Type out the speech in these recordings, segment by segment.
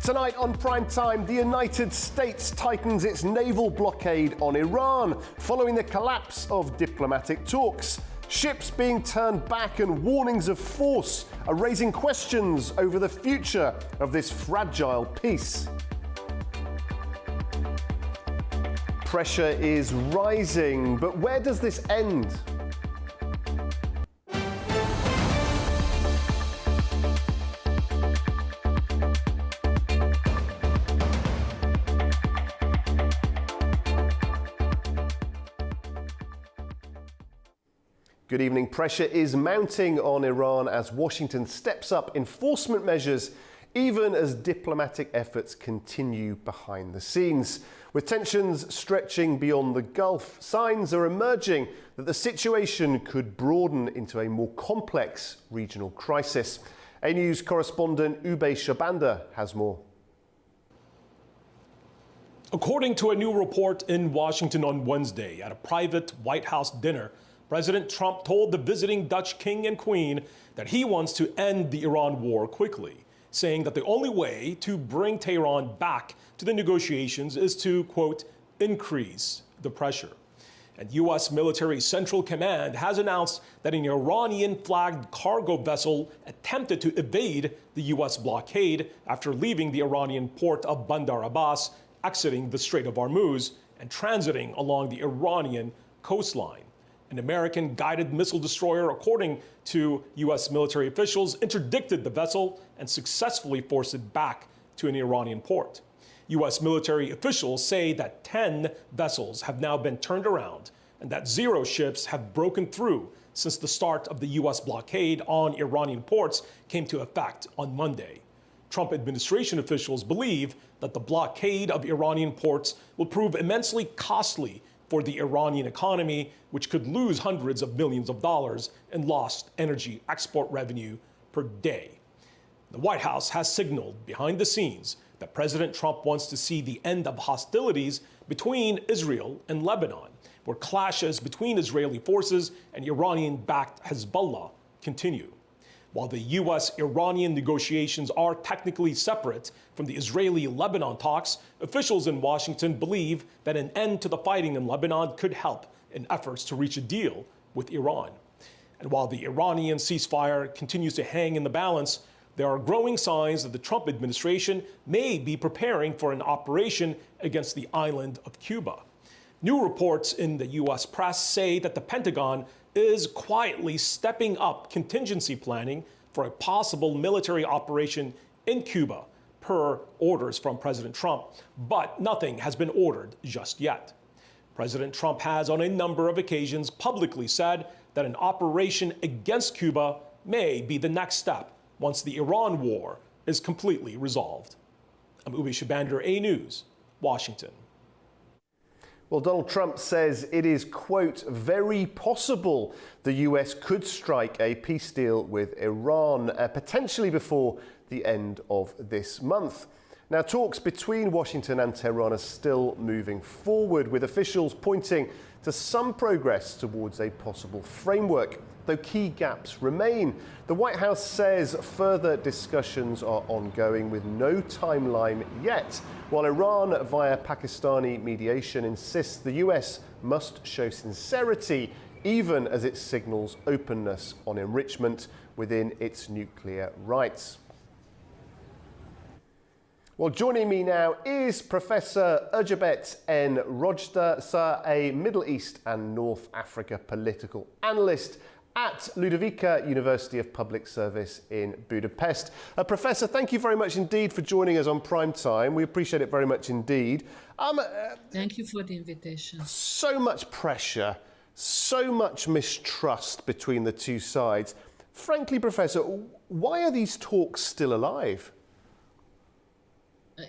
Tonight on Primetime, the United States tightens its naval blockade on Iran following the collapse of diplomatic talks. Ships being turned back and warnings of force are raising questions over the future of this fragile peace. Pressure is rising, but where does this end? Good evening. Pressure is mounting on Iran as Washington steps up enforcement measures, even as diplomatic efforts continue behind the scenes. With tensions stretching beyond the Gulf, signs are emerging that the situation could broaden into a more complex regional crisis. A News correspondent Ube Shabanda has more. According to a new report in Washington on Wednesday at a private White House dinner, President Trump told the visiting Dutch king and queen that he wants to end the Iran war quickly, saying that the only way to bring Tehran back to the negotiations is to, quote, increase the pressure. And U.S. Military Central Command has announced that an Iranian-flagged cargo vessel attempted to evade the U.S. blockade after leaving the Iranian port of Bandar Abbas, exiting the Strait of Hormuz, and transiting along the Iranian coastline. An American guided missile destroyer, according to U.S. military officials, interdicted the vessel and successfully forced it back to an Iranian port. U.S. military officials say that 10 vessels have now been turned around and that 0 ships have broken through since the start of the U.S. blockade on Iranian ports came to effect on Monday. Trump administration officials believe that the blockade of Iranian ports will prove immensely costly for the Iranian economy, which could lose hundreds of millions of dollars in lost energy export revenue per day. The White House has signaled behind the scenes that President Trump wants to see the end of hostilities between Israel and Lebanon, where clashes between Israeli forces and Iranian-backed Hezbollah continue. While the U.S.-Iranian negotiations are technically separate from the Israeli-Lebanon talks, officials in Washington believe that an end to the fighting in Lebanon could help in efforts to reach a deal with Iran. And while the Iranian ceasefire continues to hang in the balance, there are growing signs that the Trump administration may be preparing for an operation against the island of Cuba. New reports in the U.S. press say that the Pentagon is quietly stepping up contingency planning for a possible military operation in Cuba per orders from President Trump, but nothing has been ordered just yet. President Trump has on a number of occasions publicly said that an operation against Cuba may be the next step once the Iran war is completely resolved. I'm Ube Shabander, A News, Washington. Well, Donald Trump says it is, quote, very possible the US could strike a peace deal with Iran, potentially before the end of this month. Now, talks between Washington and Tehran are still moving forward, with officials pointing to some progress towards a possible framework, though key gaps remain. The White House says further discussions are ongoing with no timeline yet, while Iran, via Pakistani mediation, insists the US must show sincerity even as it signals openness on enrichment within its nuclear rights. Well, joining me now is Professor Ercebet N. Rojda, sir, a Middle East and North Africa political analyst at Ludwika University of Public Service in Budapest. Professor, thank you very much indeed for joining us on Prime Time. We appreciate it very much indeed. Thank you for the invitation. So much pressure, so much mistrust between the two sides. Frankly, Professor, why are these talks still alive?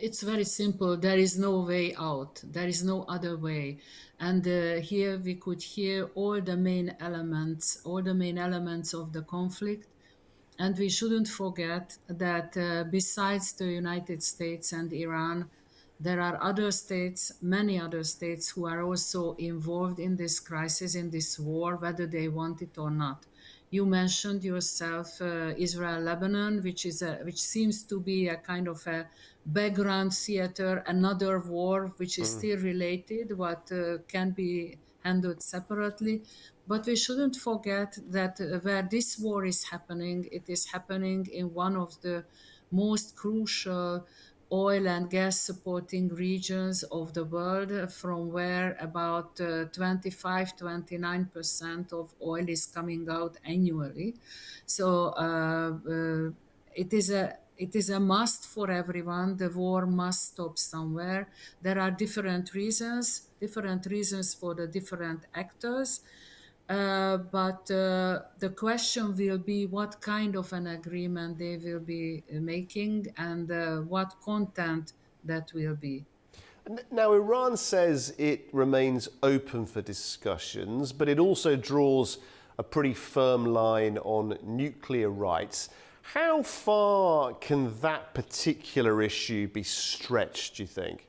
It's very simple. There is no way out. There is no other way. And here we could hear all the main elements of the conflict. And we shouldn't forget that besides the United States and Iran, there are other states, many other states, who are also involved in this crisis, in this war, whether they want it or not. You mentioned yourself Israel-Lebanon, which seems to be a kind of a background theater, another war which is still related, but can be handled separately. But we shouldn't forget that where this war is happening, it is happening in one of the most crucial oil and gas supporting regions of the world, from where about 25-29% of oil is coming out annually. So it is a must for everyone. The war must stop somewhere. There are different reasons for the different actors. But the question will be what kind of an agreement they will be making, and what content that will be. Now, Iran says it remains open for discussions, but it also draws a pretty firm line on nuclear rights. How far can that particular issue be stretched, do you think?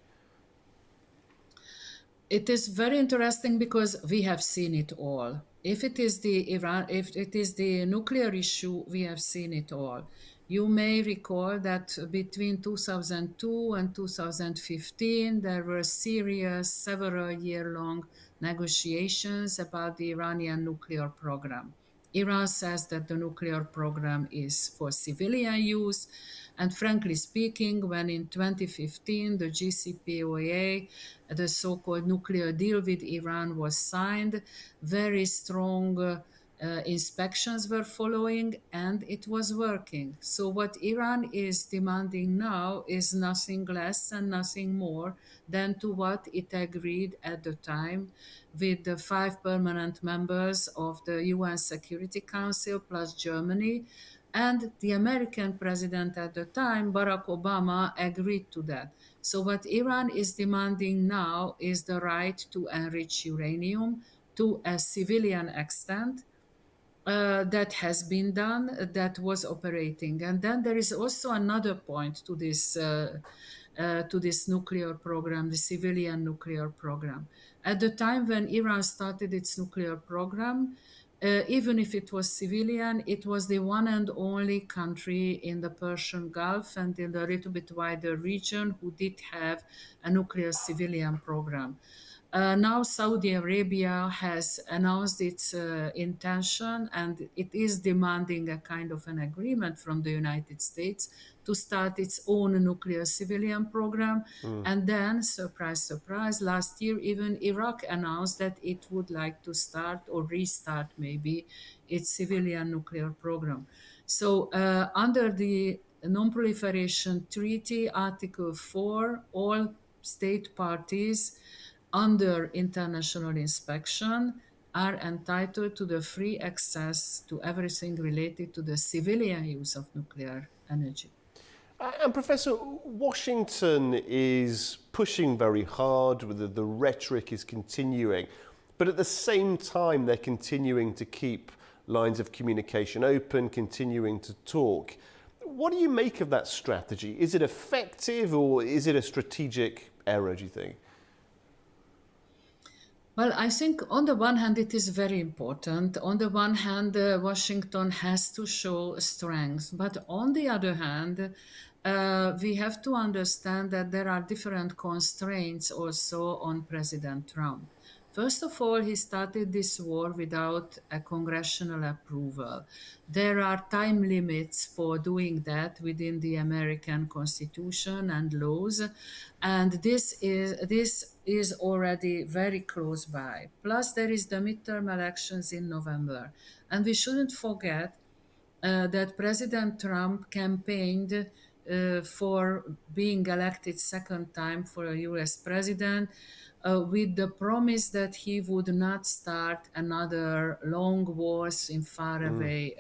It is very interesting because we have seen it all. If it is the nuclear issue, we have seen it all. You may recall that between 2002 and 2015, there were serious, several-year-long negotiations about the Iranian nuclear program. Iran says that the nuclear program is for civilian use. And frankly speaking, when in 2015 the JCPOA, the so-called nuclear deal with Iran, was signed, very strong inspections were following, and it was working. So what Iran is demanding now is nothing less and nothing more than to what it agreed at the time with the 5 permanent members of the UN Security Council plus Germany. And the American president at the time, Barack Obama, agreed to that. So, what Iran is demanding now is the right to enrich uranium to a civilian extent. That has been done, that was operating. And then there is also another point to this nuclear program, the civilian nuclear program. At the time when Iran started its nuclear program, even if it was civilian, it was the one and only country in the Persian Gulf and in the little bit wider region who did have a nuclear civilian program. Now Saudi Arabia has announced its intention, and it is demanding a kind of an agreement from the United States to start its own nuclear civilian program. And then, surprise, surprise, last year even Iraq announced that it would like to start or restart maybe its civilian nuclear program. So under the Non-Proliferation Treaty, Article 4, all state parties under international inspection are entitled to the free access to everything related to the civilian use of nuclear energy. And Professor, Washington is pushing very hard, the rhetoric is continuing, but at the same time they're continuing to keep lines of communication open, continuing to talk. What do you make of that strategy? Is it effective or is it a strategic error, do you think? Well, I think on the one hand, it is very important. On the one hand, Washington has to show strength. But on the other hand, we have to understand that there are different constraints also on President Trump. First of all, he started this war without a congressional approval. There are time limits for doing that within the American Constitution and laws, and this is already very close by. Plus, there is the midterm elections in November, and we shouldn't forget that President Trump campaigned for being elected second time for a US president with the promise that he would not start another long wars in far away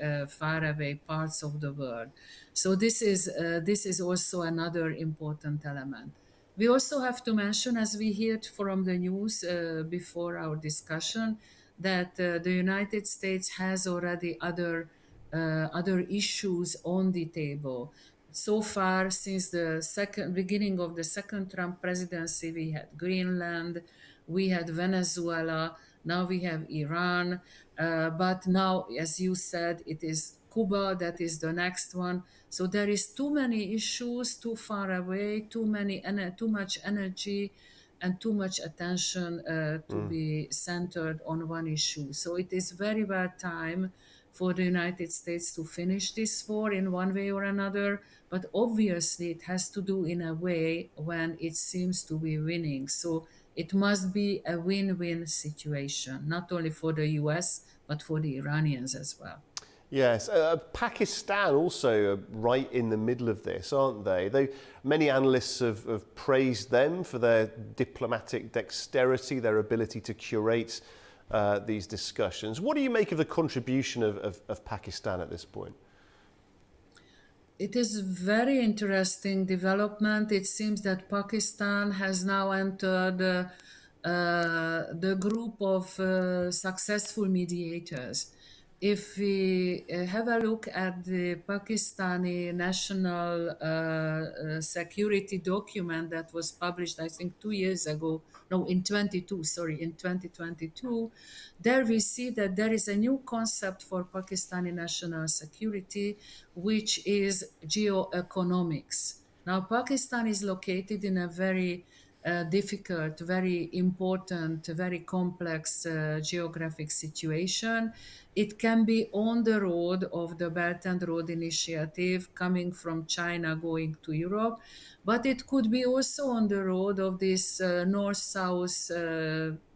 parts of the world. So this is also another important element. We also have to mention, as we heard from the news before our discussion, that the United States has already other issues on the table. So far, since the beginning of the second Trump presidency, we had Greenland, we had Venezuela. now we have Iran, but now, as you said, it is Cuba that is the next one. So there is too many issues, too far away, too much energy and too much attention to be centered on one issue. So it is very bad time for the United States to finish this war in one way or another, but obviously it has to do in a way when it seems to be winning. So it must be a win-win situation, not only for the US, but for the Iranians as well. Yes, Pakistan also right in the middle of this, aren't they? Many analysts have praised them for their diplomatic dexterity, their ability to curate these discussions. What do you make of the contribution of Pakistan at this point? It is very interesting development. It seems that Pakistan has now entered the group of successful mediators. If we have a look at the Pakistani national security document that was published, I think 2 years ago, no, in 2022, there we see that there is a new concept for Pakistani national security, which is geoeconomics. Now, Pakistan is located in a very difficult, very important, very complex geographic situation. It can be on the road of the Belt and Road Initiative coming from China going to Europe, but it could be also on the road of this north-south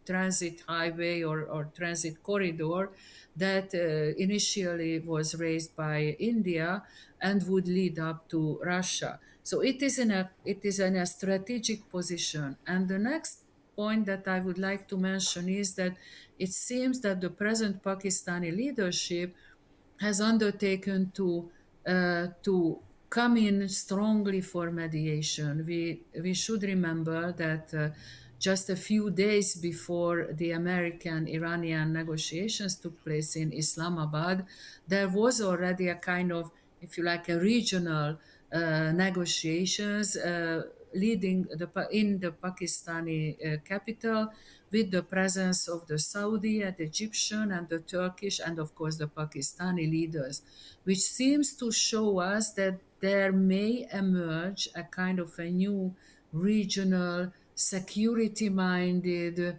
transit highway or transit corridor that initially was raised by India and would lead up to Russia. So it is in a strategic position. And the next point that I would like to mention is that it seems that the present Pakistani leadership has undertaken to come in strongly for mediation. We should remember that just a few days before the American-Iranian negotiations took place in Islamabad, there was already a kind of, if you like, a regional negotiations leading in the Pakistani capital, with the presence of the Saudi and Egyptian and the Turkish and of course the Pakistani leaders, which seems to show us that there may emerge a kind of a new regional security-minded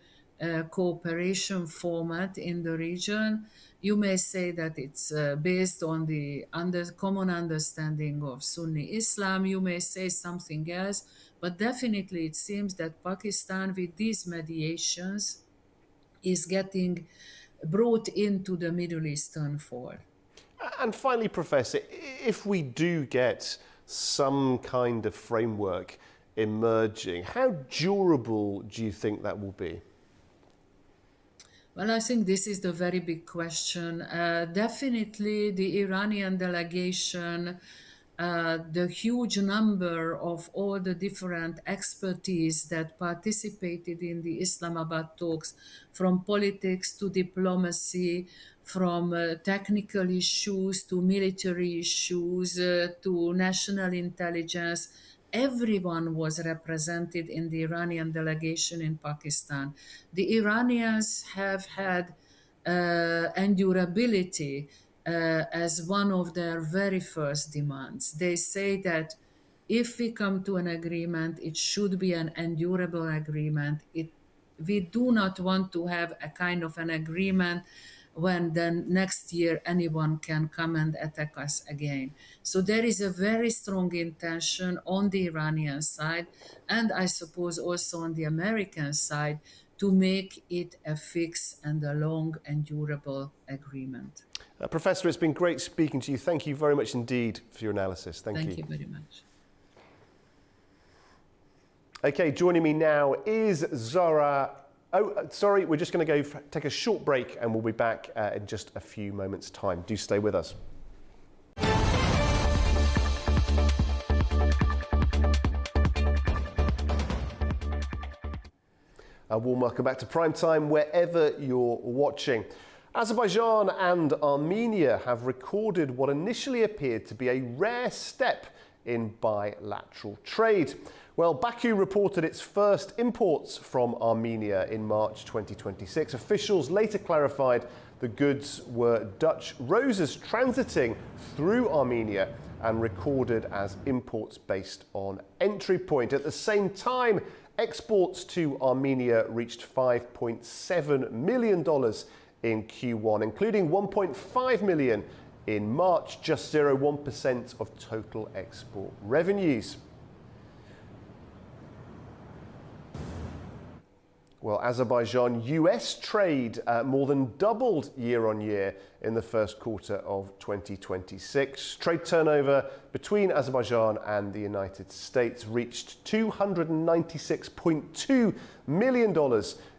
cooperation format in the region. You may say that it's based on the common understanding of Sunni Islam. You may say something else, but definitely it seems that Pakistan, with these mediations, is getting brought into the Middle Eastern fold. And finally, Professor, if we do get some kind of framework emerging, how durable do you think that will be? Well, I think this is the very big question. Definitely the Iranian delegation, the huge number of all the different expertise that participated in the Islamabad talks, from politics to diplomacy, from technical issues to military issues to national intelligence. Everyone was represented in the Iranian delegation in Pakistan. The Iranians have had endurability as one of their very first demands. They say that if we come to an agreement, it should be an endurable agreement. We do not want to have a kind of an agreement when then next year anyone can come and attack us again. So there is a very strong intention on the Iranian side, and I suppose also on the American side, to make it a fixed and a long and durable agreement. Professor, it's been great speaking to you. Thank you very much indeed for your analysis. Thank you. Thank you very much. Okay, joining me now is Zara. Oh, sorry, we're just going to go take a short break and we'll be back in just a few moments' time. Do stay with us. A warm welcome back to Primetime, wherever you're watching. Azerbaijan and Armenia have recorded what initially appeared to be a rare step in bilateral trade. Well, Baku reported its first imports from Armenia in March 2026. Officials later clarified the goods were Dutch roses transiting through Armenia and recorded as imports based on entry point. At the same time, exports to Armenia reached $5.7 million in Q1, including $1.5 million in March, just 0.1% of total export revenues. Well, Azerbaijan-US trade more than doubled year on year in the first quarter of 2026. Trade turnover between Azerbaijan and the United States reached $296.2 million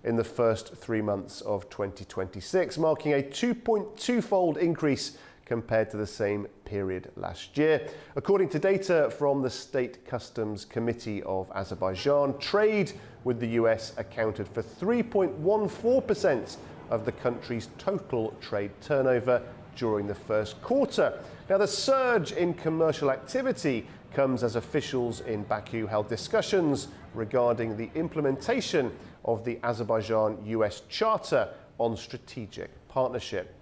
in the first 3 months of 2026, marking a 2.2-fold increase compared to the same period last year. According to data from the State Customs Committee of Azerbaijan, trade with the US accounted for 3.14% of the country's total trade turnover during the first quarter. Now, the surge in commercial activity comes as officials in Baku held discussions regarding the implementation of the Azerbaijan-US Charter on Strategic Partnership.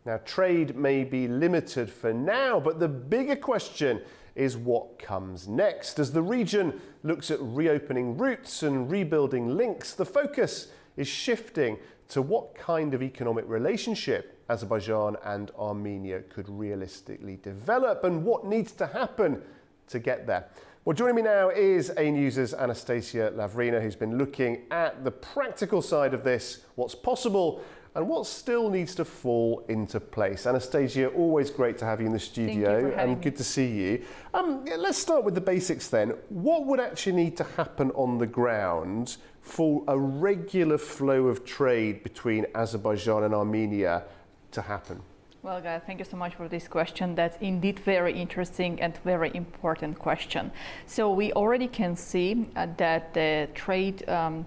Now, trade may be limited for now, but the bigger question is what comes next. As the region looks at reopening routes and rebuilding links, the focus is shifting to what kind of economic relationship Azerbaijan and Armenia could realistically develop and what needs to happen to get there. Well, joining me now is A News' Anastasia Lavrina, who's been looking at the practical side of this, what's possible and what still needs to fall into place. Anastasia, always great to have you in the studio and good to see you. Let's start with the basics then. What would actually need to happen on the ground for a regular flow of trade between Azerbaijan and Armenia to happen? Well, Guy, thank you so much for this question. That's indeed very interesting and very important question. So we already can see that the trade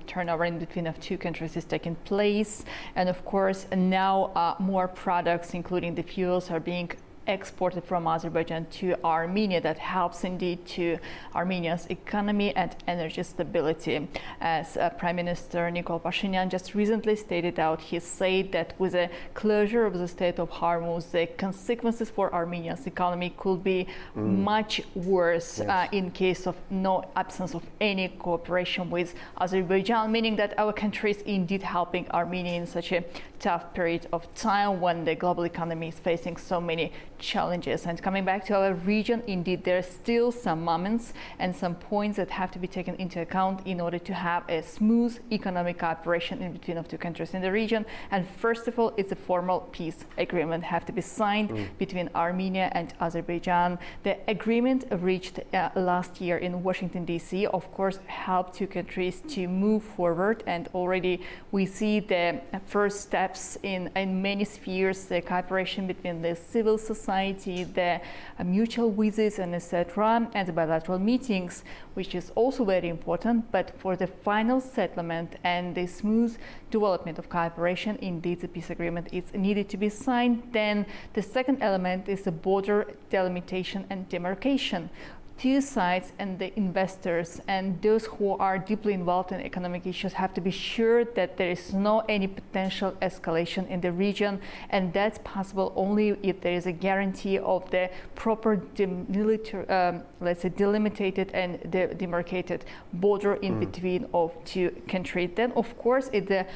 turnover in between of two countries is taking place. And of course, now more products, including the fuels, are being exported from Azerbaijan to Armenia. That helps indeed to Armenia's economy and energy stability. As Prime Minister Nikol Pashinyan just recently stated out, he said that with the closure of the Strait of Hormuz, the consequences for Armenia's economy could be much worse in case of no absence of any cooperation with Azerbaijan, meaning that our country is indeed helping Armenia in such a tough period of time when the global economy is facing so many challenges. And coming back to our region, indeed, there are still some moments and some points that have to be taken into account in order to have a smooth economic cooperation in between of two countries in the region. And first of all, it's a formal peace agreement have to be signed between Armenia and Azerbaijan. The agreement reached last year in Washington, D.C., of course, helped two countries to move forward. And already we see the first steps in many spheres, the cooperation between the civil society, the mutual visits, and etc., and the bilateral meetings, which is also very important. But for the final settlement and the smooth development of cooperation, indeed the peace agreement is needed to be signed. Then the second element is the border delimitation and demarcation. Two sides and the investors and those who are deeply involved in economic issues have to be sure that there is no any potential escalation in the region, and that's possible only if there is a guarantee of the proper delimited and demarcated border in between of two countries. Then, of course, it's the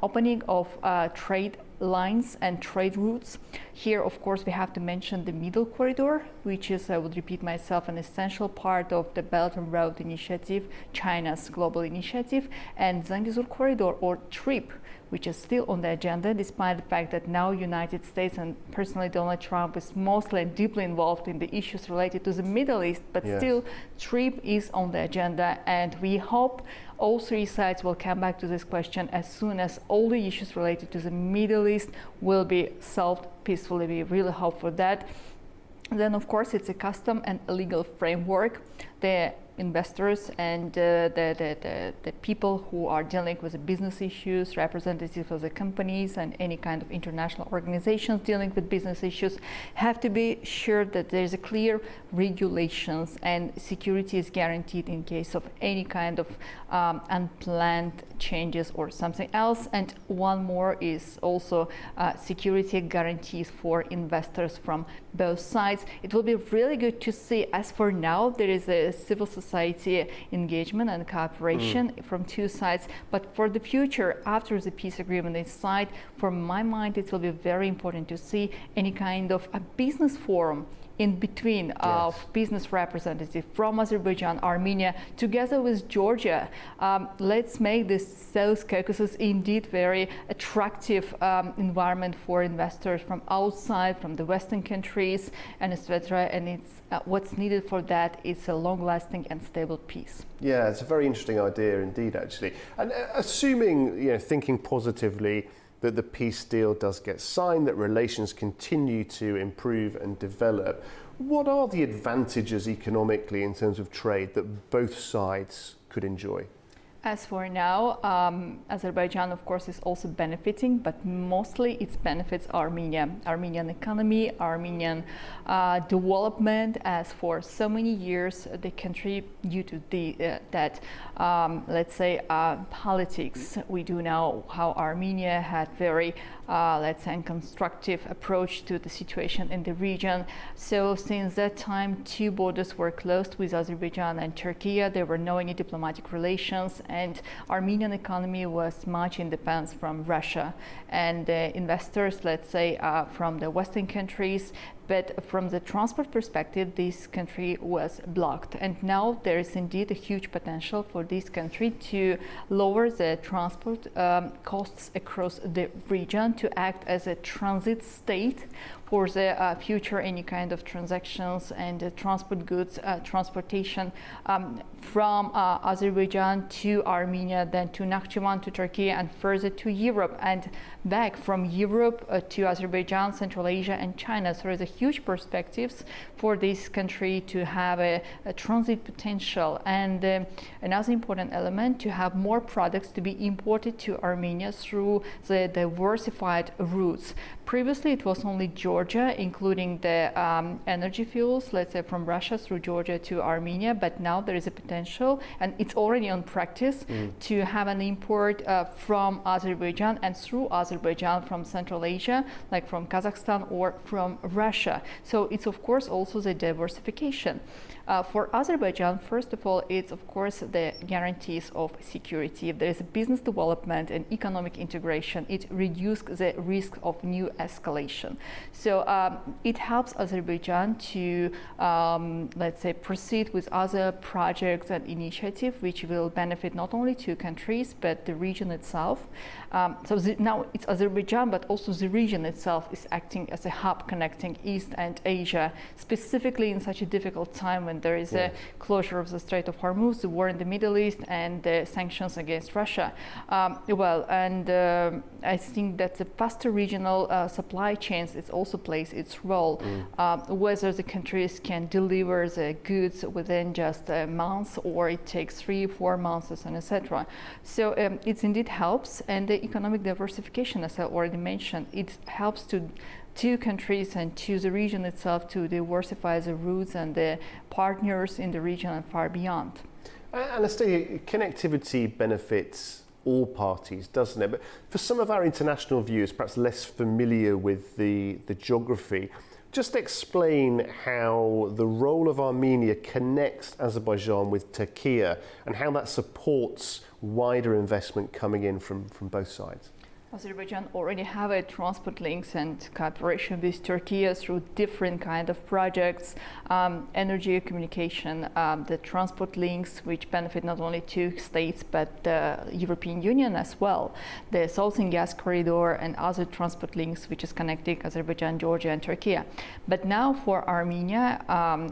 opening of trade lines and trade routes. Here, of course, we have to mention the Middle Corridor, which is, I would repeat myself, an essential part of the Belt and Road Initiative, China's global initiative, and Zangezur Corridor, or TRIP, which is still on the agenda, despite the fact that now United States and personally Donald Trump is mostly and deeply involved in the issues related to the Middle East, but still TRIP is on the agenda, and we hope all three sides will come back to this question as soon as all the issues related to the Middle East will be solved peacefully. We really hope for that. Then, of course, it's a custom and legal framework the investors and the people who are dealing with the business issues, representatives of the companies and any kind of international organizations dealing with business issues, have to be sure that there's a clear regulations and security is guaranteed in case of any kind of unplanned changes or something else. And one more is also security guarantees for investors from both sides. It will be really good to see. As for now, there is a civil society engagement and cooperation from two sides, but for the future, after the peace agreement is signed, for my mind, it will be very important to see any kind of a business forum in between of business representatives from Azerbaijan, Armenia, together with Georgia. Let's make this South Caucasus indeed very attractive environment for investors from outside, from the Western countries, and etc. And it's what's needed for that is a long-lasting and stable peace. Yeah, it's a very interesting idea indeed, actually. And assuming, thinking positively, that the peace deal does get signed, that relations continue to improve and develop, what are the advantages economically in terms of trade that both sides could enjoy? As for now, Azerbaijan, of course, is also benefiting, but mostly it benefits Armenia, Armenian economy, Armenian development. As for so many years, the country, due to let's say, politics, we do know how Armenia had very, let's say, constructive approach to the situation in the region. So since that time, two borders were closed with Azerbaijan and Turkey. There were no any diplomatic relations, and Armenian economy was much independent from Russia and investors, let's say, from the Western countries. But from the transport perspective, this country was blocked. And now there is indeed a huge potential for this country to lower the transport costs across the region, to act as a transit state for the future any kind of transactions and transport goods, transportation from Azerbaijan to Armenia, then to Nakhchivan, to Turkey, and further to Europe, and back from Europe to Azerbaijan, Central Asia, and China. So there's a huge perspectives for this country to have a transit potential. And another important element, to have more products to be imported to Armenia through the diversified routes. Previously, it was only Georgia, including the energy fuels, let's say from Russia through Georgia to Armenia, but now there is a potential, and it's already on practice, to have an import from Azerbaijan and through Azerbaijan from Central Asia, like from Kazakhstan or from Russia. So it's of course also the diversification. For Azerbaijan, first of all, it's of course the guarantees of security. If there is a business development and economic integration, it reduces the risk of new escalation. So it helps Azerbaijan to, let's say, proceed with other projects and initiatives which will benefit not only two countries, but the region itself. Now it's Azerbaijan, but also the region itself is acting as a hub connecting East and Asia, specifically in such a difficult time when there is a closure of the Strait of Hormuz, the war in the Middle East, and the sanctions against Russia. I think that the faster regional supply chains, it also plays its role, whether the countries can deliver the goods within just a month, or it takes 3-4 months, and etc. So it indeed helps, and the economic diversification, as I already mentioned, it helps to two countries and to the region itself to diversify the routes and the partners in the region and far beyond. Anastasia, connectivity benefits all parties, doesn't it? But for some of our international viewers, perhaps less familiar with the geography, just explain how the role of Armenia connects Azerbaijan with Turkey and how that supports wider investment coming in from both sides. Azerbaijan already have a transport links and cooperation with Turkey through different kind of projects, energy, communication, the transport links, which benefit not only two states but the European Union as well, the Southern Gas Corridor and other transport links which is connecting Azerbaijan, Georgia, and Turkey. But now for Armenia,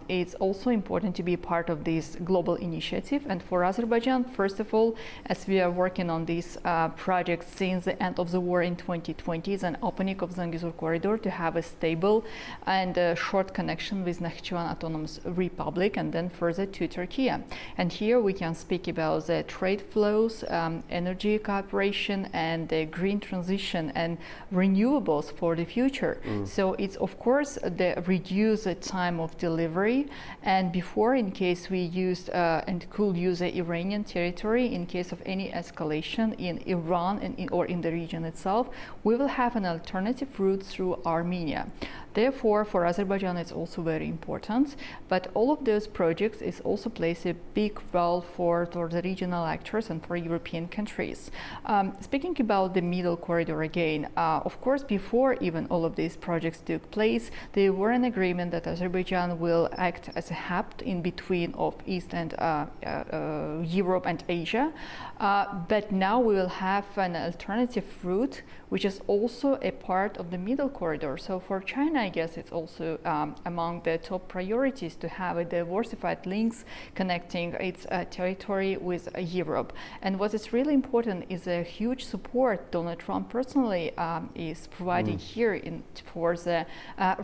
it's also important to be part of this global initiative. And for Azerbaijan, first of all, as we are working on this project since the end of of the war in 2020 an opening of Zangezur corridor to have a stable and short connection with Nakhchivan Autonomous Republic and then further to Turkey. And here we can speak about the trade flows, energy cooperation and the green transition and renewables for the future. So it's of course the reduced time of delivery, and before in case we used and could use the Iranian territory in case of any escalation in Iran or in the region itself, we will have an alternative route through Armenia. Therefore, for Azerbaijan, it's also very important. But all of those projects is also plays a big role for the regional actors and for European countries. Speaking about the middle corridor again, of course, before even all of these projects took place, there were an agreement that Azerbaijan will act as a hub in between of East and Europe and Asia. But now we will have an alternative route, which is also a part of the middle corridor. So for China, I guess it's also among the top priorities to have a diversified links connecting its territory with Europe. And what is really important is a huge support Donald Trump personally is providing here for the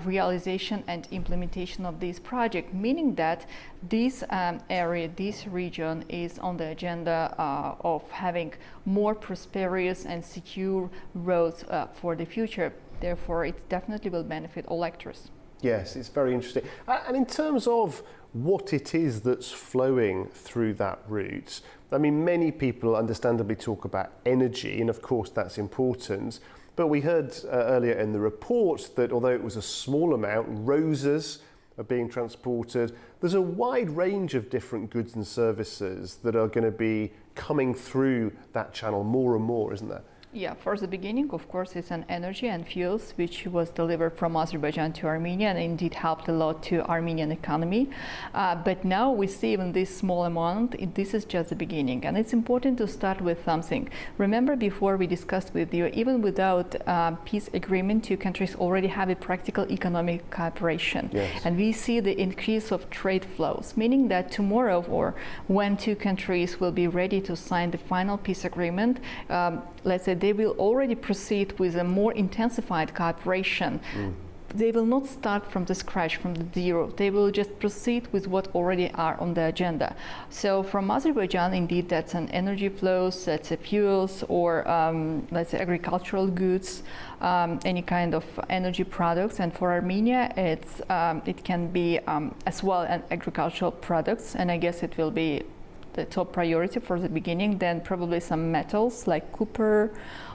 realization and implementation of this project, meaning that this area, this region is on the agenda of having more prosperous and secure roads for the future. Therefore, it definitely will benefit all actors. Yes, it's very interesting. And in terms of what it is that's flowing through that route, I mean, many people understandably talk about energy, and of course that's important. But we heard earlier in the report that although it was a small amount, roses are being transported. There's a wide range of different goods and services that are going to be coming through that channel more and more, isn't there? Yeah, for the beginning, of course, it's an energy and fuels which was delivered from Azerbaijan to Armenia and indeed helped a lot to Armenian economy. But now we see even this small amount, this is just the beginning. And it's important to start with something. Remember before we discussed with you, even without peace agreement, two countries already have a practical economic cooperation. Yes. And we see the increase of trade flows, meaning that tomorrow or when two countries will be ready to sign the final peace agreement, let's say they will already proceed with a more intensified cooperation. They will not start from the scratch, from the zero. They will just proceed with what already are on the agenda. So from Azerbaijan, indeed, that's an energy flows, that's a fuels, or let's say agricultural goods, any kind of energy products. And for Armenia, it can be as well an agricultural products, and I guess it will be the top priority for the beginning, then probably some metals like copper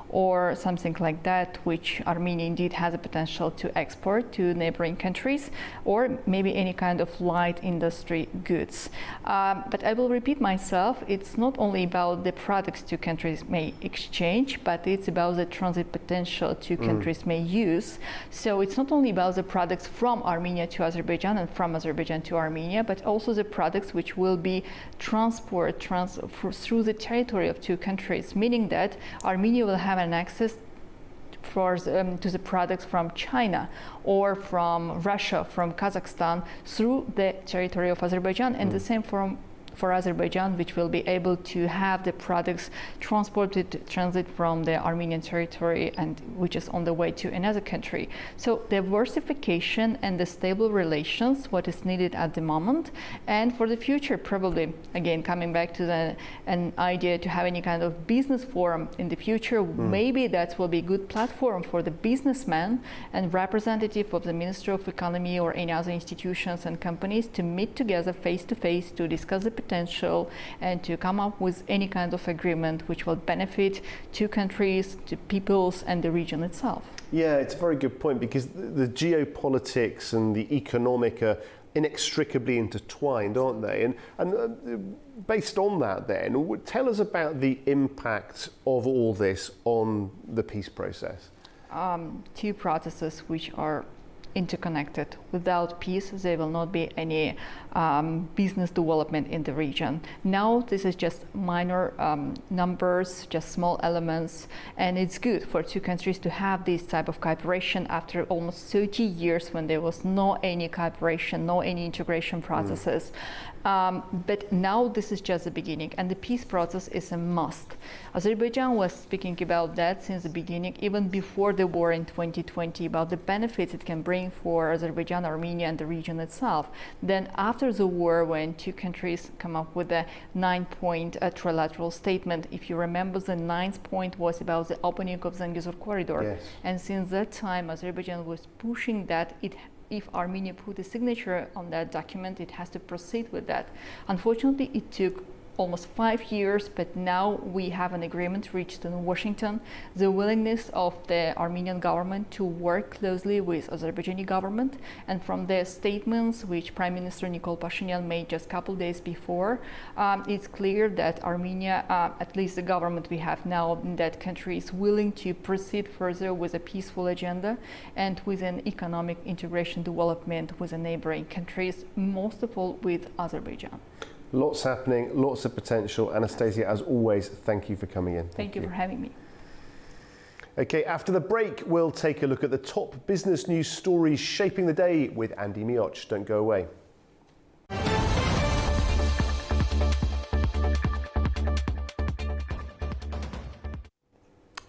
or something like that, which Armenia indeed has a potential to export to neighboring countries, or maybe any kind of light industry goods. But I will repeat myself, it's not only about the products two countries may exchange, but it's about the transit potential two countries may use. So it's not only about the products from Armenia to Azerbaijan and from Azerbaijan to Armenia, but also the products which will be transported through the territory of two countries, meaning that Armenia will have an access to the products from China or from Russia, from Kazakhstan, through the territory of Azerbaijan, and the same for Azerbaijan, which will be able to have the products transported transit from the Armenian territory and which is on the way to another country. So diversification and the stable relations, what is needed at the moment, and for the future, probably again coming back to an idea to have any kind of business forum in the future. Maybe that will be a good platform for the businessman and representative of the Ministry of Economy or any other institutions and companies to meet together face to face to discuss the potential and to come up with any kind of agreement which will benefit two countries, two peoples, and the region itself. Yeah, it's a very good point, because the geopolitics and the economic are inextricably intertwined, aren't they? And based on that then, tell us about the impact of all this on the peace process. Two processes which are interconnected. Without peace, there will not be any business development in the region. Now this is just minor numbers, just small elements, and it's good for two countries to have this type of cooperation after almost 30 years when there was no any cooperation, no any integration processes. But now this is just the beginning, and the peace process is a must. Azerbaijan was speaking about that since the beginning, even before the war in 2020, about the benefits it can bring for Azerbaijan, Armenia, and the region itself. Then after the war, when two countries come up with a 9-point trilateral statement, if you remember, the 9th point was about the opening of Zangezur corridor. Yes. And since that time, Azerbaijan was pushing that if Armenia put a signature on that document, it has to proceed with that. Unfortunately, it took almost 5 years, but now we have an agreement reached in Washington. The willingness of the Armenian government to work closely with Azerbaijani government, and from the statements which Prime Minister Nikol Pashinyan made just a couple days before, it's clear that Armenia, at least the government we have now in that country, is willing to proceed further with a peaceful agenda and with an economic integration development with the neighboring countries, most of all with Azerbaijan. Lots happening, lots of potential. Anastasia, as always, thank you for coming in. Thank you for having me. Okay, after the break, we'll take a look at the top business news stories shaping the day with Andy Mioch. Don't go away.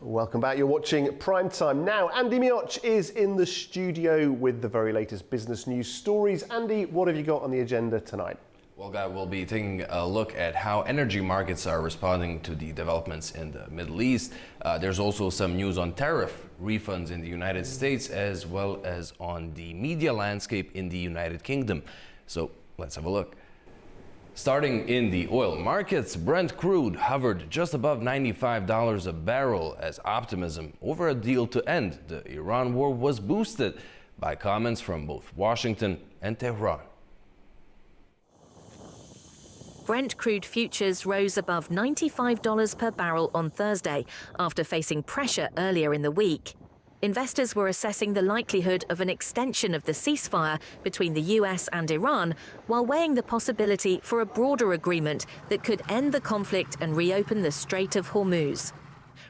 Welcome back. You're watching Primetime. Now, Andy Mioch is in the studio with the very latest business news stories. Andy, what have you got on the agenda tonight? Well, Guy, we'll be taking a look at how energy markets are responding to the developments in the Middle East. There's also some news on tariff refunds in the United States, as well as on the media landscape in the United Kingdom. So let's have a look. Starting in the oil markets, Brent crude hovered just above $95 a barrel as optimism over a deal to end the Iran war was boosted by comments from both Washington and Tehran. Brent crude futures rose above $95 per barrel on Thursday after facing pressure earlier in the week. Investors were assessing the likelihood of an extension of the ceasefire between the US and Iran, while weighing the possibility for a broader agreement that could end the conflict and reopen the Strait of Hormuz.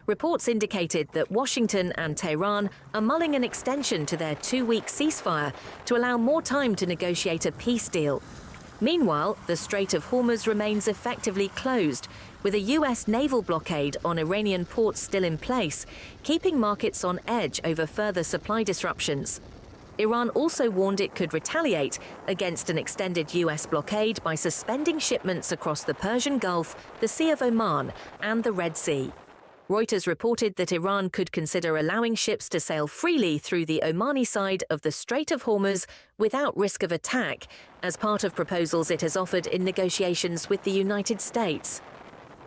Reports indicated that Washington and Tehran are mulling an extension to their 2-week ceasefire to allow more time to negotiate a peace deal. Meanwhile, the Strait of Hormuz remains effectively closed, with a US naval blockade on Iranian ports still in place, keeping markets on edge over further supply disruptions. Iran also warned it could retaliate against an extended US blockade by suspending shipments across the Persian Gulf, the Sea of Oman, and the Red Sea. Reuters reported that Iran could consider allowing ships to sail freely through the Omani side of the Strait of Hormuz without risk of attack, as part of proposals it has offered in negotiations with the United States.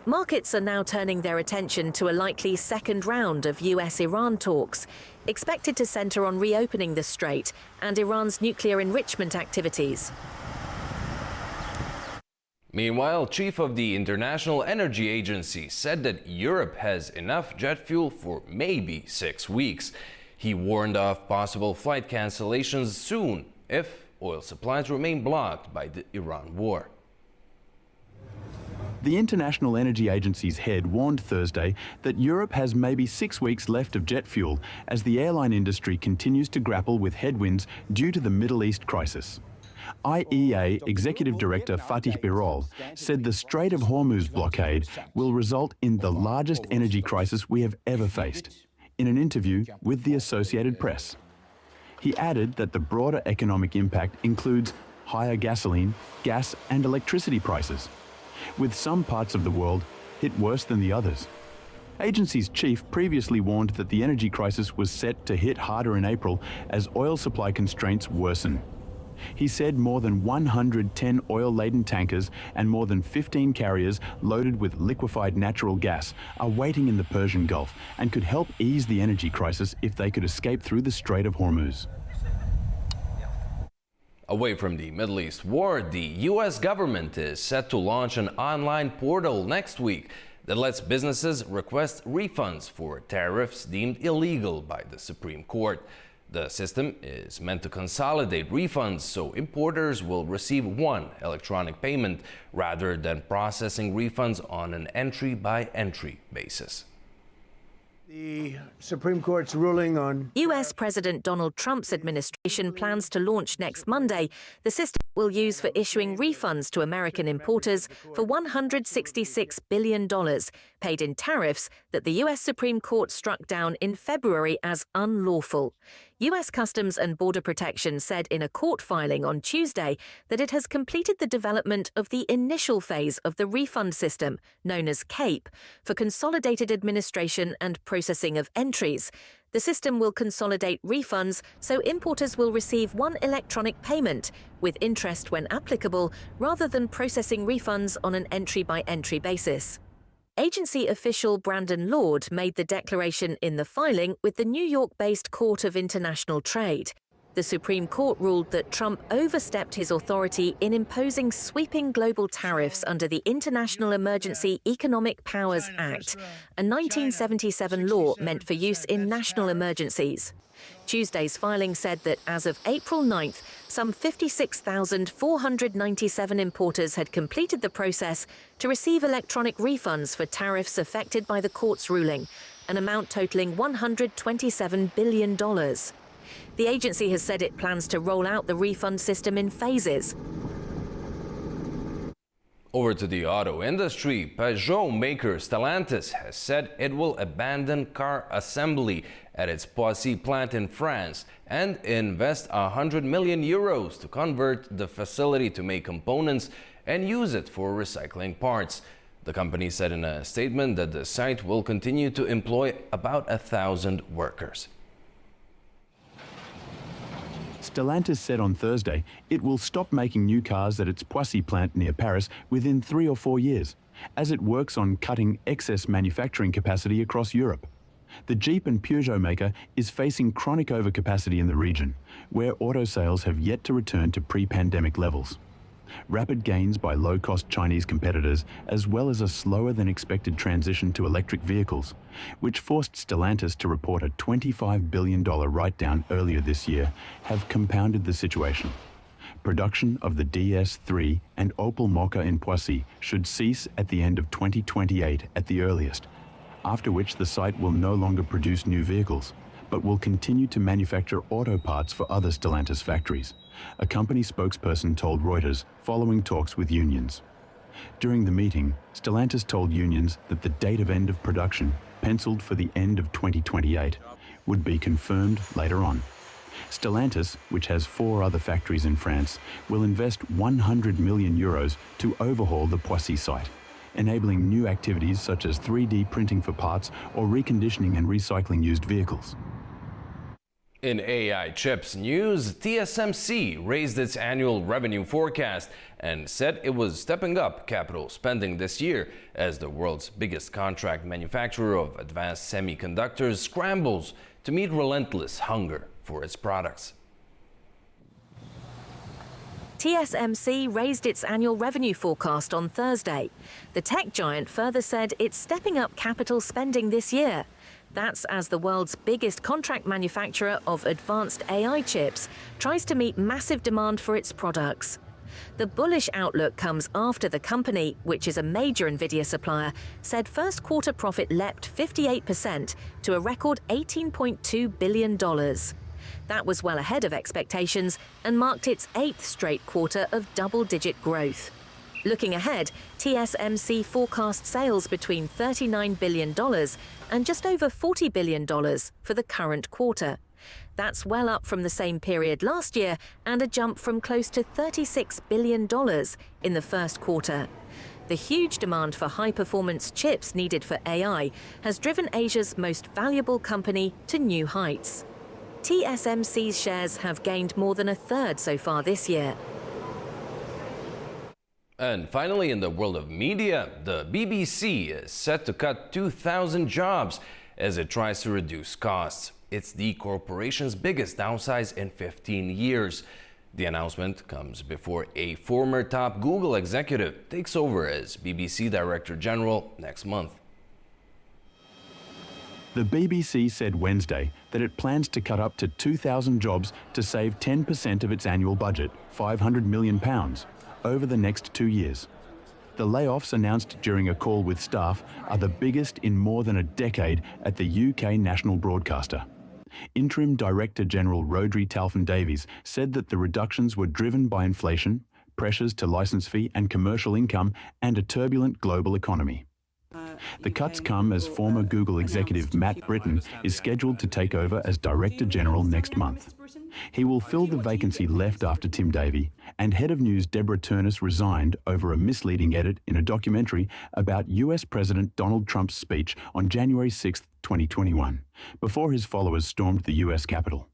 Markets are now turning their attention to a likely second round of US-Iran talks, expected to center on reopening the strait and Iran's nuclear enrichment activities. Meanwhile, chief of the International Energy Agency said that Europe has enough jet fuel for maybe 6 weeks. He warned of possible flight cancellations soon if oil supplies remain blocked by the Iran war. The International Energy Agency's head warned Thursday that Europe has maybe 6 weeks left of jet fuel as the airline industry continues to grapple with headwinds due to the Middle East crisis. IEA Executive Director Fatih Birol said the Strait of Hormuz blockade will result in the largest energy crisis we have ever faced, in an interview with the Associated Press. He added that the broader economic impact includes higher gasoline, gas and electricity prices, with some parts of the world hit worse than the others. Agency's chief previously warned that the energy crisis was set to hit harder in April as oil supply constraints worsen. He said more than 110 oil-laden tankers and more than 15 carriers loaded with liquefied natural gas are waiting in the Persian Gulf and could help ease the energy crisis if they could escape through the Strait of Hormuz. Away from the Middle East war, the U.S. government is set to launch an online portal next week that lets businesses request refunds for tariffs deemed illegal by the Supreme Court. The system is meant to consolidate refunds so importers will receive one electronic payment rather than processing refunds on an entry-by-entry basis. The Supreme Court's ruling on US President Donald Trump's administration plans to launch next Monday the system will use for issuing refunds to American importers for $166 billion paid in tariffs that the US Supreme Court struck down in February as unlawful. US Customs and Border Protection said in a court filing on Tuesday that it has completed the development of the initial phase of the refund system, known as CAPE, for consolidated administration and processing of entries. The system will consolidate refunds so importers will receive one electronic payment, with interest when applicable, rather than processing refunds on an entry-by-entry basis. Agency official Brandon Lord made the declaration in the filing with the New York-based Court of International Trade. The Supreme Court ruled that Trump overstepped his authority in imposing sweeping global tariffs under the International Emergency Economic Powers Act, a 1977 law meant for use in national emergencies. Tuesday's filing said that as of April 9th, some 56,497 importers had completed the process to receive electronic refunds for tariffs affected by the court's ruling, an amount totaling $127 billion. The agency has said it plans to roll out the refund system in phases. Over to the auto industry, Peugeot maker Stellantis has said it will abandon car assembly at its Poissy plant in France and invest 100 million euros to convert the facility to make components and use it for recycling parts. The company said in a statement that the site will continue to employ about 1,000 workers. Stellantis said on Thursday it will stop making new cars at its Poissy plant near Paris within 3 or 4 years, as it works on cutting excess manufacturing capacity across Europe. The Jeep and Peugeot maker is facing chronic overcapacity in the region, where auto sales have yet to return to pre-pandemic levels. Rapid gains by low-cost Chinese competitors, as well as a slower-than-expected transition to electric vehicles, which forced Stellantis to report a $25 billion write-down earlier this year, have compounded the situation. Production of the DS3 and Opel Mokka in Poissy should cease at the end of 2028 at the earliest, after which the site will no longer produce new vehicles, but will continue to manufacture auto parts for other Stellantis factories, a company spokesperson told Reuters following talks with unions. During the meeting, Stellantis told unions that the date of end of production, penciled for the end of 2028, would be confirmed later on. Stellantis, which has 4 other factories in France, will invest 100 million euros to overhaul the Poissy site, enabling new activities such as 3D printing for parts or reconditioning and recycling used vehicles. In AI chips news, TSMC raised its annual revenue forecast and said it was stepping up capital spending this year as the world's biggest contract manufacturer of advanced semiconductors scrambles to meet relentless hunger for its products. TSMC raised its annual revenue forecast on Thursday. The tech giant further said it's stepping up capital spending this year. That's as the world's biggest contract manufacturer of advanced AI chips tries to meet massive demand for its products. The bullish outlook comes after the company, which is a major NVIDIA supplier, said first quarter profit leapt 58% to a record $18.2 billion. That was well ahead of expectations and marked its 8th straight quarter of double-digit growth. Looking ahead, TSMC forecasts sales between $39 billion and just over $40 billion for the current quarter. That's well up from the same period last year and a jump from close to $36 billion in the first quarter. The huge demand for high-performance chips needed for AI has driven Asia's most valuable company to new heights. TSMC's shares have gained more than a third so far this year. And finally, in the world of media, the BBC is set to cut 2,000 jobs as it tries to reduce costs. It's the corporation's biggest downsize in 15 years. The announcement comes before a former top Google executive takes over as BBC Director General next month. The BBC said Wednesday that it plans to cut up to 2,000 jobs to save 10% of its annual budget, £500 million, over the next 2 years. The layoffs announced during a call with staff are the biggest in more than a decade at the UK national broadcaster. Interim Director General Rhodri Talfin-Davies said that the reductions were driven by inflation, pressures to licence fee and commercial income, and a turbulent global economy. The cuts come as former Google executive Matt Britton is scheduled to take over as Director General next month. He will fill the vacancy left after Tim Davie, and Head of News Deborah Turnus resigned over a misleading edit in a documentary about US President Donald Trump's speech on January 6, 2021, before his followers stormed the US Capitol.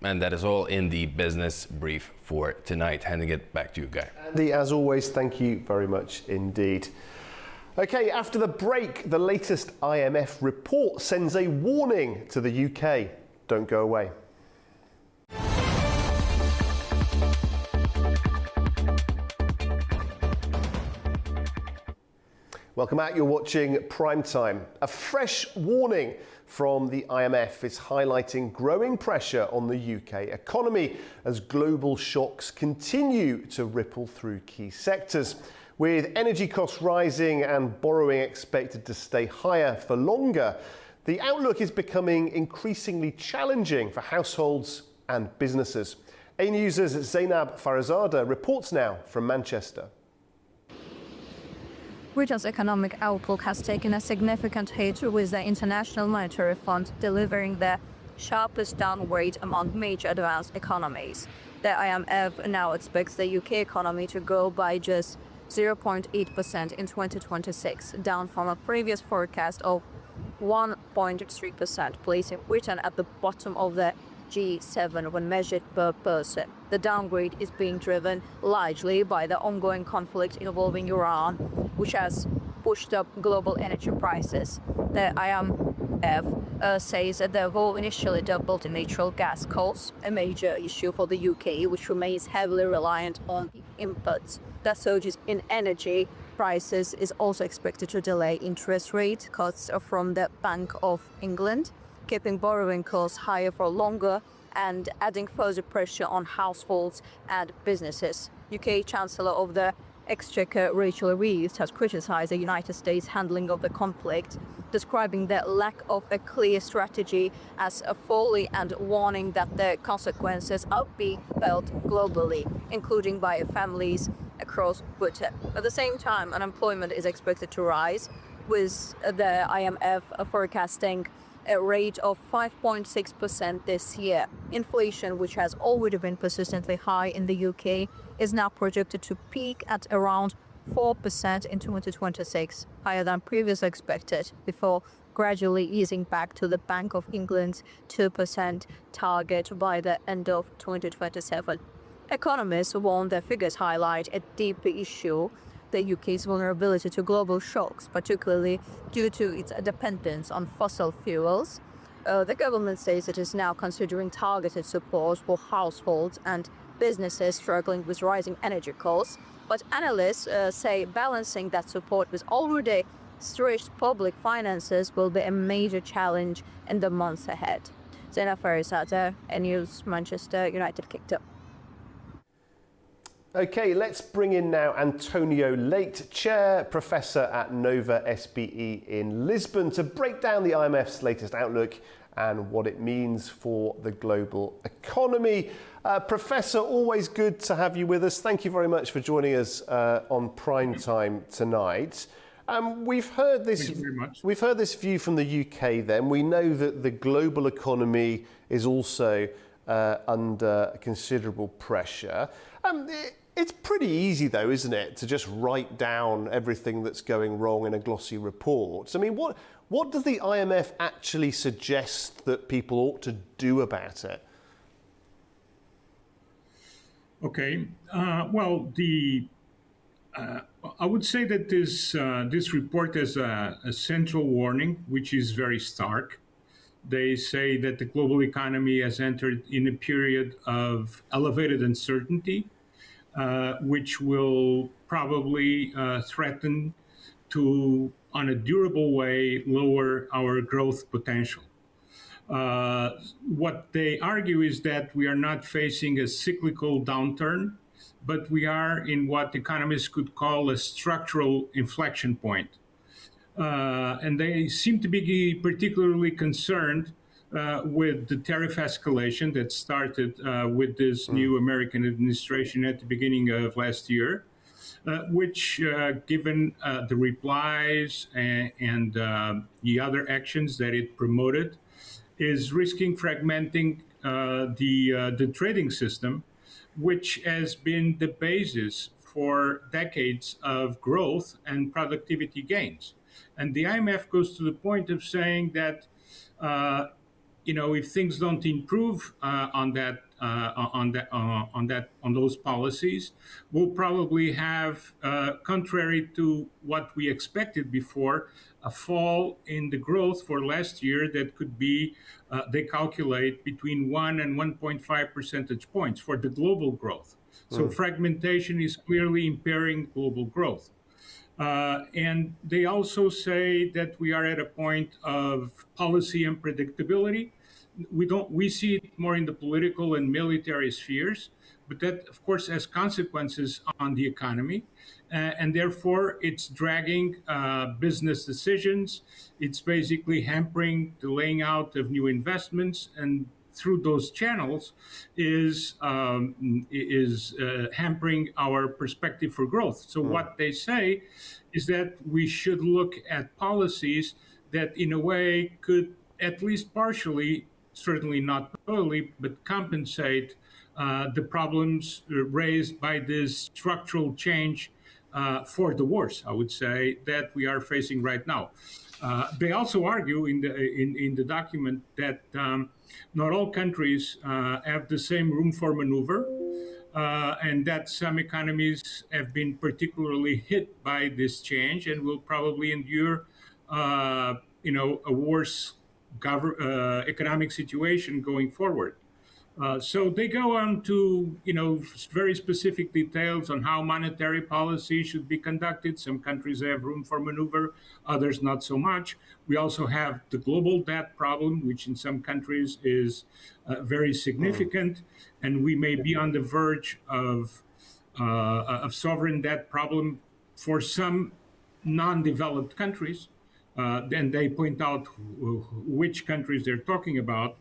And that is all in the business brief for tonight. Handing it back to you, Guy. Andy, as always, thank you very much indeed. Okay, after the break, the latest IMF report sends a warning to the UK. Don't go away. Welcome back. You're watching Primetime. A fresh warning from the IMF is highlighting growing pressure on the UK economy as global shocks continue to ripple through key sectors. With energy costs rising and borrowing expected to stay higher for longer, the outlook is becoming increasingly challenging for households and businesses. A News's Zainab Farizada reports now from Manchester. Britain's economic outlook has taken a significant hit, with the International Monetary Fund delivering the sharpest downgrade among major advanced economies. The IMF now expects the UK economy to grow by just 0.8% in 2026, down from a previous forecast of 1.3%, placing Britain at the bottom of the G7 when measured per person. The downgrade is being driven largely by the ongoing conflict involving Iran, which has pushed up global energy prices. The IMF says that the war initially doubled in natural gas costs, a major issue for the UK, which remains heavily reliant on inputs. The surges in energy prices is also expected to delay interest rate cuts from the Bank of England, keeping borrowing costs higher for longer and adding further pressure on households and businesses. UK Chancellor of the Exchequer Rachel Reeves has criticised the United States' handling of the conflict, describing the lack of a clear strategy as a folly and warning that the consequences are being felt globally, including by families across Britain. At the same time, unemployment is expected to rise, with the IMF forecasting a rate of 5.6% this year. Inflation, which has already been persistently high in the UK, is now projected to peak at around 4% in 2026, higher than previously expected, before gradually easing back to the Bank of England's 2% target by the end of 2027. Economists warn the figures highlight a deeper issue: the UK's vulnerability to global shocks, particularly due to its dependence on fossil fuels. The government says it is now considering targeted support for households and businesses struggling with rising energy costs. But analysts say balancing that support with already stretched public finances will be a major challenge in the months ahead. Zena Farizada, News, Manchester, United Kingdom. Okay, let's bring in now Antonio Leite, Chair Professor at Nova SBE in Lisbon, to break down the IMF's latest outlook and what it means for the global economy. Professor, always good to have you with us. Thank you very much for joining us on Primetime tonight. We've heard this. Thank you very much. We've heard this view from the UK. Then we know that the global economy is also under considerable pressure. It's pretty easy, though, isn't it, to just write down everything that's going wrong in a glossy report? I mean, what does the IMF actually suggest that people ought to do about it? Okay. Well, I would say that this report has a central warning, which is very stark. They say that the global economy has entered in a period of elevated uncertainty, which will probably threaten to, on a durable way, lower our growth potential. What they argue is that we are not facing a cyclical downturn, but we are in what economists could call a structural inflection point. And they seem to be particularly concerned with the tariff escalation that started with this new American administration at the beginning of last year, which, given the replies and the other actions that it promoted, is risking fragmenting the trading system, which has been the basis for decades of growth and productivity gains. And the IMF goes to the point of saying that, if things don't improve on those policies, we'll probably have, contrary to what we expected before, a fall in the growth for last year that could be, they calculate, between 1 and 1.5 percentage points for the global growth. So fragmentation is clearly impairing global growth. And they also say that we are at a point of policy unpredictability. We see it more in the political and military spheres, but that, of course, has consequences on the economy. And therefore, it's dragging business decisions. It's basically hampering the laying out of new investments, and through those channels is hampering our perspective for growth. So what they say is that we should look at policies that, in a way, could at least partially, certainly not totally, but compensate the problems raised by this structural change for the worse, I would say, that we are facing right now. They also argue in the document that not all countries have the same room for maneuver, and that some economies have been particularly hit by this change and will probably endure, a worse economic situation going forward. So they go on to, very specific details on how monetary policy should be conducted. Some countries have room for maneuver, others not so much. We also have the global debt problem, which in some countries is very significant, and we may be on the verge of sovereign debt problem for some non-developed countries. And they point out which countries they're talking about.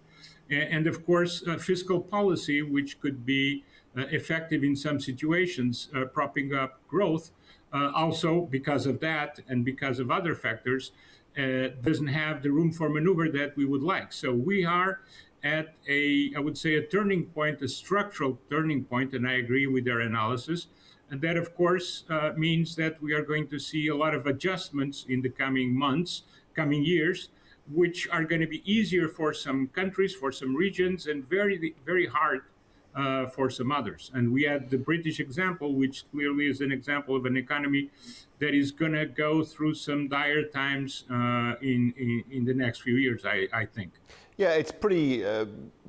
And of course, fiscal policy, which could be effective in some situations, propping up growth, also because of that and because of other factors, doesn't have the room for maneuver that we would like. So we are at I would say, a turning point, a structural turning point, and I agree with their analysis. And that, of course, means that we are going to see a lot of adjustments in the coming months, coming years, which are going to be easier for some countries, for some regions, and very, very hard for some others. And we had the British example, which clearly is an example of an economy that is going to go through some dire times in the next few years, I think. Yeah, it's pretty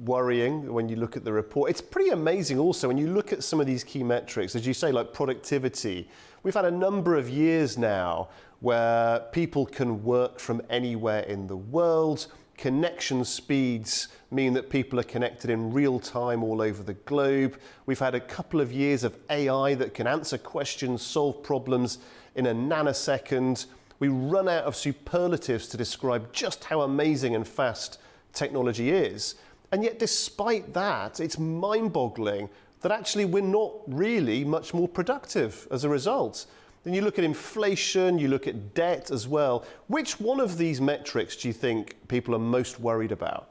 worrying when you look at the report. It's pretty amazing also when you look at some of these key metrics, as you say, like productivity. We've had a number of years now where people can work from anywhere in the world. Connection speeds mean that people are connected in real time all over the globe. We've had a couple of years of AI that can answer questions, solve problems in a nanosecond. We run out of superlatives to describe just how amazing and fast technology is. And yet, despite that, it's mind-boggling that actually we're not really much more productive as a result. Then you look at inflation, you look at debt as well. Which one of these metrics do you think people are most worried about?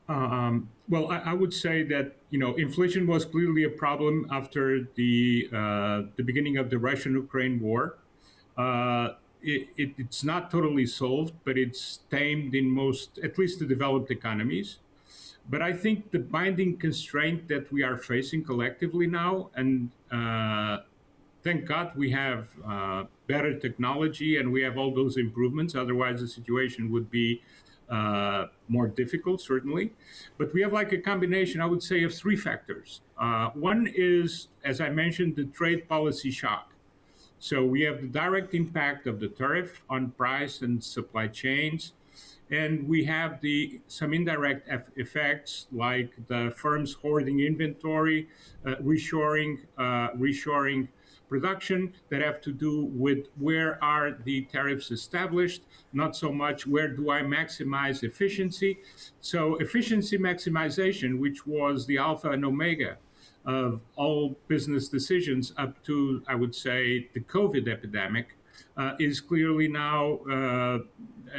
Well, I would say that, inflation was clearly a problem after the beginning of the Russian-Ukraine war. It's not totally solved, but it's tamed in most, at least the developed economies. But I think the binding constraint that we are facing collectively now, and thank God we have better technology and we have all those improvements. Otherwise, the situation would be more difficult, certainly. But we have like a combination, I would say, of three factors. One is, as I mentioned, the trade policy shock. So we have the direct impact of the tariff on price and supply chains. And we have some indirect effects like the firms hoarding inventory, reshoring production that have to do with where are the tariffs established, not so much where do I maximize efficiency. So efficiency maximization, which was the alpha and omega of all business decisions up to, I would say, the COVID epidemic, is clearly now,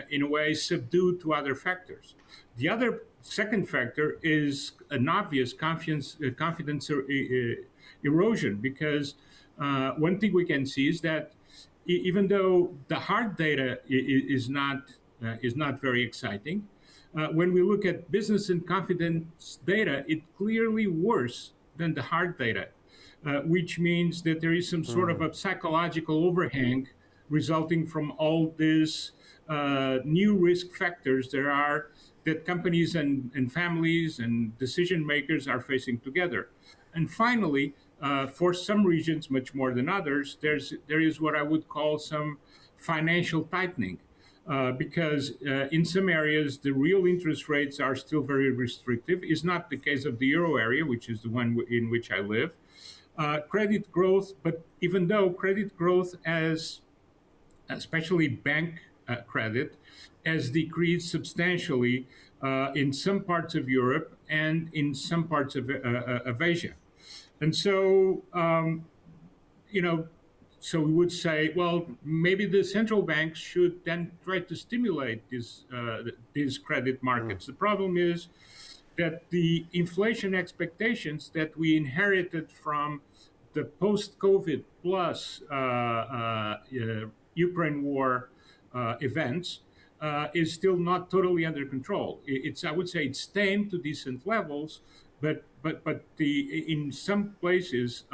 in a way, subdued to other factors. The other second factor is an obvious confidence erosion, because one thing we can see is that even though the hard data is not very exciting, when we look at business and confidence data, it's clearly worse than the hard data, which means that there is some sort of a psychological overhang resulting from all these new risk factors that companies and families and decision makers are facing together. And finally, for some regions, much more than others, there is what I would call some financial tightening. Because in some areas, the real interest rates are still very restrictive. It's not the case of the euro area, which is the one in which I live. Credit growth, but even though credit growth, especially bank credit, has decreased substantially in some parts of Europe and in some parts of Asia. And so, so we would say, well, maybe the central banks should then try to stimulate these credit markets. The problem is that the inflation expectations that we inherited from the post-COVID plus Ukraine war events is still not totally under control. I would say it's tamed to decent levels, but in some places,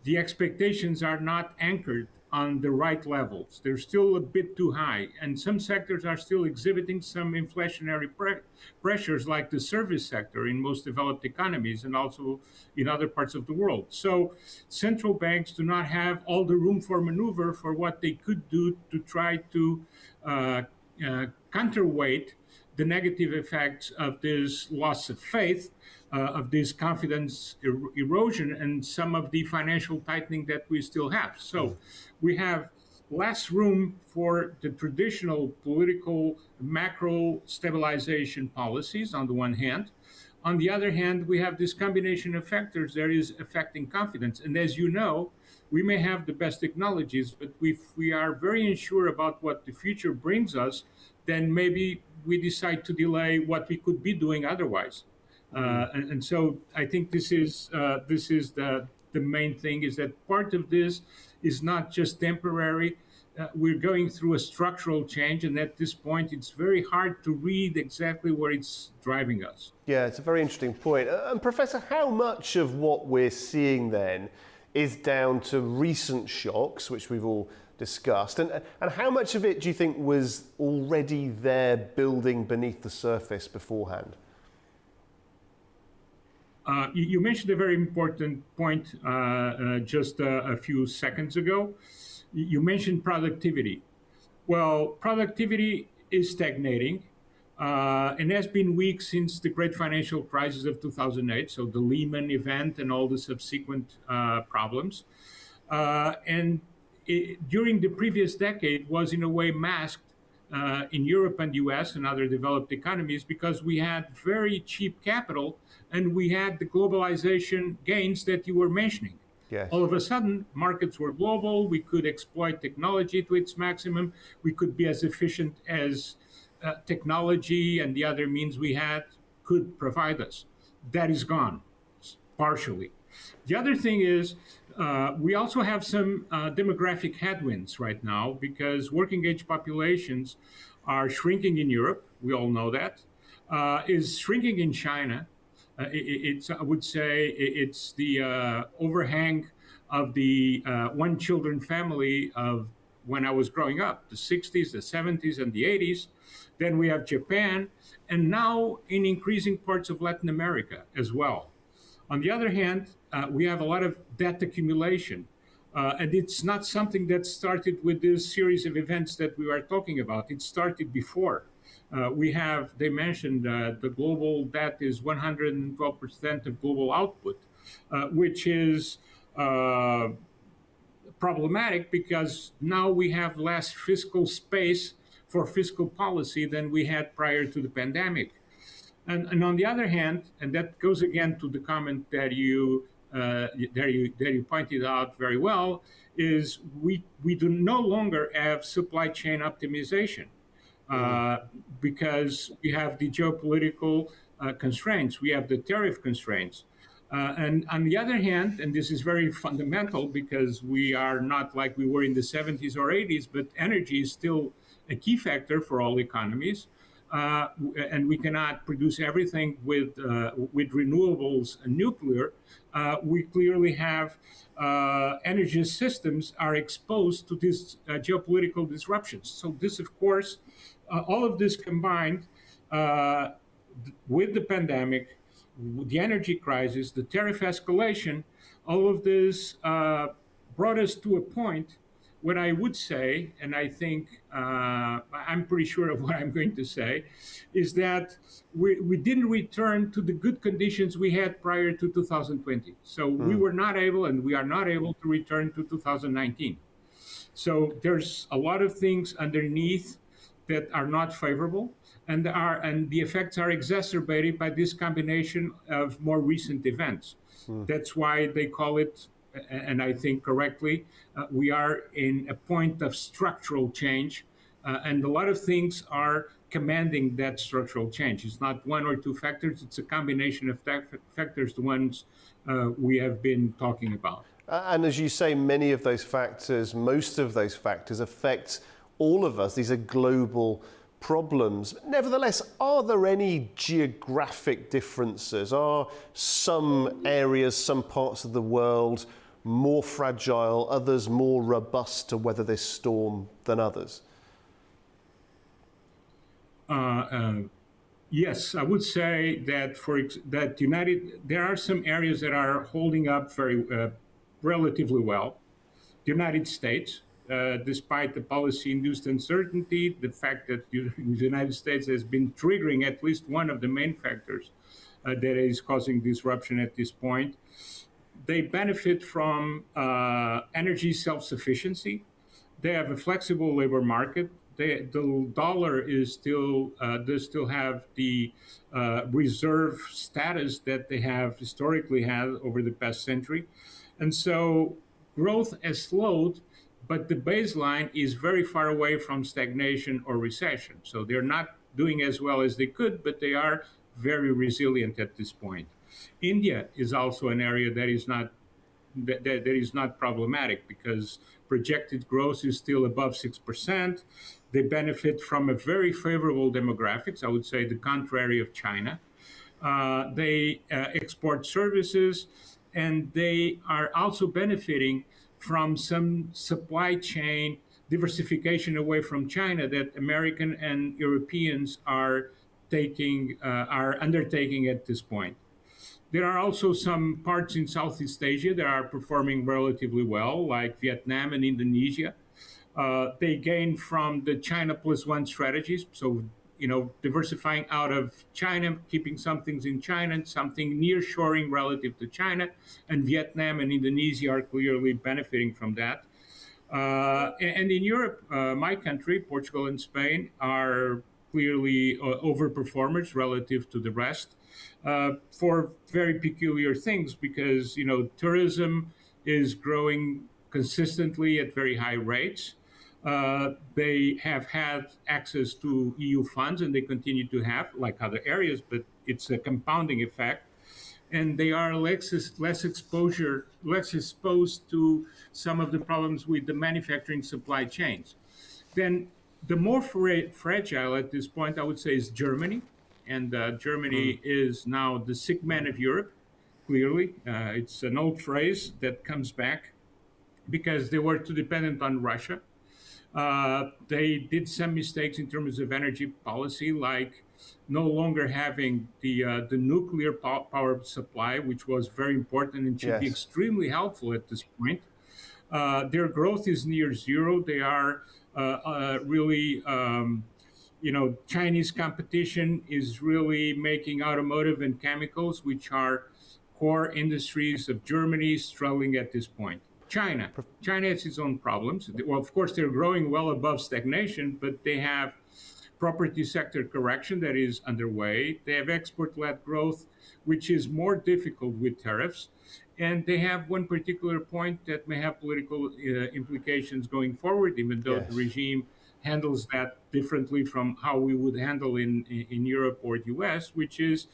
the expectations are not anchored on the right levels. They're still a bit too high, and some sectors are still exhibiting some inflationary pressures, like the service sector in most developed economies and also in other parts of the world. So central banks do not have all the room for maneuver for what they could do to try to counterweight the negative effects of this loss of faith, of this confidence erosion, and some of the financial tightening that we still have. So we have less room for the traditional political macro stabilization policies on the one hand. On the other hand, we have this combination of factors that is affecting confidence. And as you know, we may have the best technologies, but if we are very unsure about what the future brings us, then maybe we decide to delay what we could be doing otherwise. And so I think this is the main thing, is that part of this is not just temporary. We're going through a structural change, and at this point, it's very hard to read exactly where it's driving us. Yeah, it's a very interesting point. And Professor, how much of what we're seeing then is down to recent shocks, which we've all discussed, and how much of it do you think was already there building beneath the surface beforehand? You mentioned a very important point just a few seconds ago. You mentioned productivity. Well, productivity is stagnating and has been weak since the great financial crisis of 2008, so the Lehman event and all the subsequent problems. During the previous decade was in a way masked in Europe and US and other developed economies because we had very cheap capital and we had the globalization gains that you were mentioning. Yes. All of a sudden, markets were global. We could exploit technology to its maximum. We could be as efficient as technology and the other means we had could provide us. That is gone, partially. The other thing is we also have some demographic headwinds right now because working age populations are shrinking in Europe. We all know that. Is shrinking in China. I would say it's the overhang of the one children family of when I was growing up, the 60s, the 70s, and the 80s. Then we have Japan, and now in increasing parts of Latin America as well. On the other hand, we have a lot of debt accumulation. And it's not something that started with this series of events that we are talking about. It started before. They mentioned the global debt is 112% of global output, which is problematic because now we have less fiscal space for fiscal policy than we had prior to the pandemic. And on the other hand, and that goes again to the comment that you pointed out very well, is we do no longer have supply chain optimization because we have the geopolitical constraints, we have the tariff constraints. And on the other hand, and this is very fundamental because we are not like we were in the 70s or 80s, but energy is still a key factor for all economies. And we cannot produce everything with renewables and nuclear. We clearly have energy systems are exposed to these geopolitical disruptions. So this, of course, all of this combined with the pandemic, the energy crisis, the tariff escalation, all of this brought us to a point. What I would say, and I think I'm pretty sure of what I'm going to say, is that we didn't return to the good conditions we had prior to 2020. So we were not able, and we are not able to return to 2019. So there's a lot of things underneath that are not favorable, and the effects are exacerbated by this combination of more recent events. That's why they call it, and I think correctly, we are in a point of structural change, and a lot of things are commanding that structural change. It's not one or two factors, it's a combination of factors, the ones we have been talking about. And as you say, many of those factors, most of those factors affect all of us. These are global problems. Nevertheless, are there any geographic differences? Are some areas, some parts of the world more fragile, others more robust to weather this storm than others? Yes, I would say that there are some areas that are holding up very relatively well. The United States, despite the policy-induced uncertainty, the fact that the United States has been triggering at least one of the main factors that is causing disruption at this point, they benefit from energy self-sufficiency. They have a flexible labor market. The dollar is does still have the reserve status that they have historically had over the past century. And so growth has slowed, but the baseline is very far away from stagnation or recession. So they're not doing as well as they could, but they are very resilient at this point. India is also an area that is not problematic because projected growth is still above 6%. They benefit from a very favorable demographics, I would say the contrary of China. They export services, and they are also benefiting from some supply chain diversification away from China that American and Europeans are undertaking at this point. There are also some parts in Southeast Asia that are performing relatively well, like Vietnam and Indonesia. They gain from the China plus one strategies. So, diversifying out of China, keeping some things in China and something nearshoring relative to China. And Vietnam and Indonesia are clearly benefiting from that. And in Europe, my country, Portugal and Spain, are clearly overperformers relative to the rest for very peculiar things because, tourism is growing consistently at very high rates. They have had access to EU funds, and they continue to have, like other areas, but it's a compounding effect. And they are less exposed to some of the problems with the manufacturing supply chains. Then the more fragile at this point, I would say, is Germany. And Germany is now the sick man of Europe, clearly. It's an old phrase that comes back because they were too dependent on Russia. They did some mistakes in terms of energy policy, like no longer having the nuclear power supply, which was very important and should be extremely helpful at this point. Their growth is near zero. They are really, Chinese competition is really making automotive and chemicals, which are core industries of Germany, struggling at this point. China has its own problems. Well, of course, they're growing well above stagnation, but they have property sector correction that is underway. They have export-led growth, which is more difficult with tariffs. And they have one particular point that may have political implications going forward, even though the regime handles that differently from how we would handle in Europe or the US, which is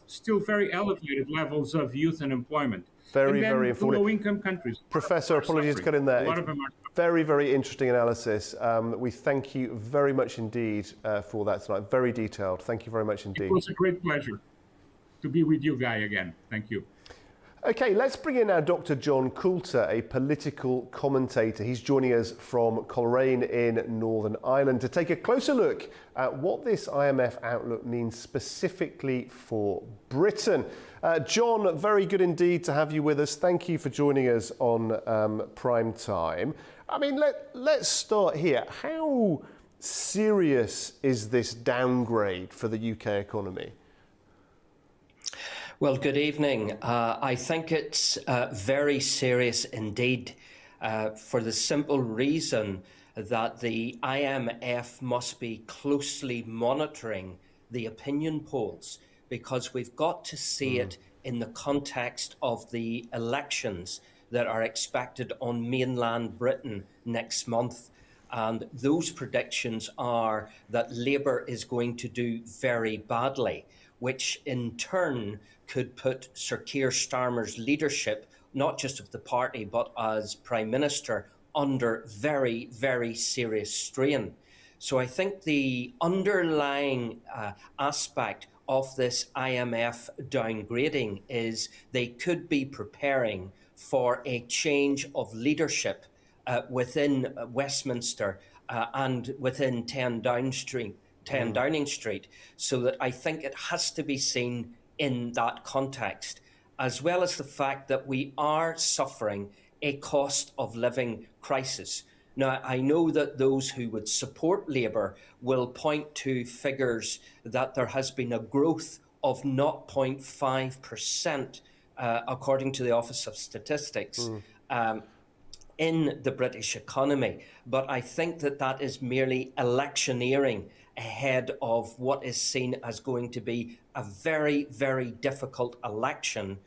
still very elevated levels of youth unemployment. Very, and then very the low-income countries. Professor, apologies to cut in there. A lot of them are. Very, very interesting analysis. We thank you very much indeed for that tonight. Very detailed. Thank you very much indeed. It was a great pleasure to be with you, Guy, again. Thank you. Okay, let's bring in now Dr. John Coulter, a political commentator. He's joining us from Coleraine in Northern Ireland to take a closer look at what this IMF outlook means specifically for Britain. John, very good indeed to have you with us. Thank you for joining us on Prime Time. I mean, let's start here. How serious is this downgrade for the UK economy? Well, good evening. I think it's very serious indeed for the simple reason that the IMF must be closely monitoring the opinion polls, because we've got to see it in the context of the elections that are expected on mainland Britain next month. And those predictions are that Labour is going to do very badly, which in turn could put Sir Keir Starmer's leadership, not just of the party, but as Prime Minister, under very, very serious strain. So I think the underlying aspect of this IMF downgrading is they could be preparing for a change of leadership within Westminster and within 10 Downing Street, so that I think it has to be seen in that context, as well as the fact that we are suffering a cost of living crisis. Now, I know that those who would support Labour will point to figures that there has been a growth of 0.5%, according to the Office of Statistics, in the British economy. But I think that that is merely electioneering ahead of what is seen as going to be a very, very difficult election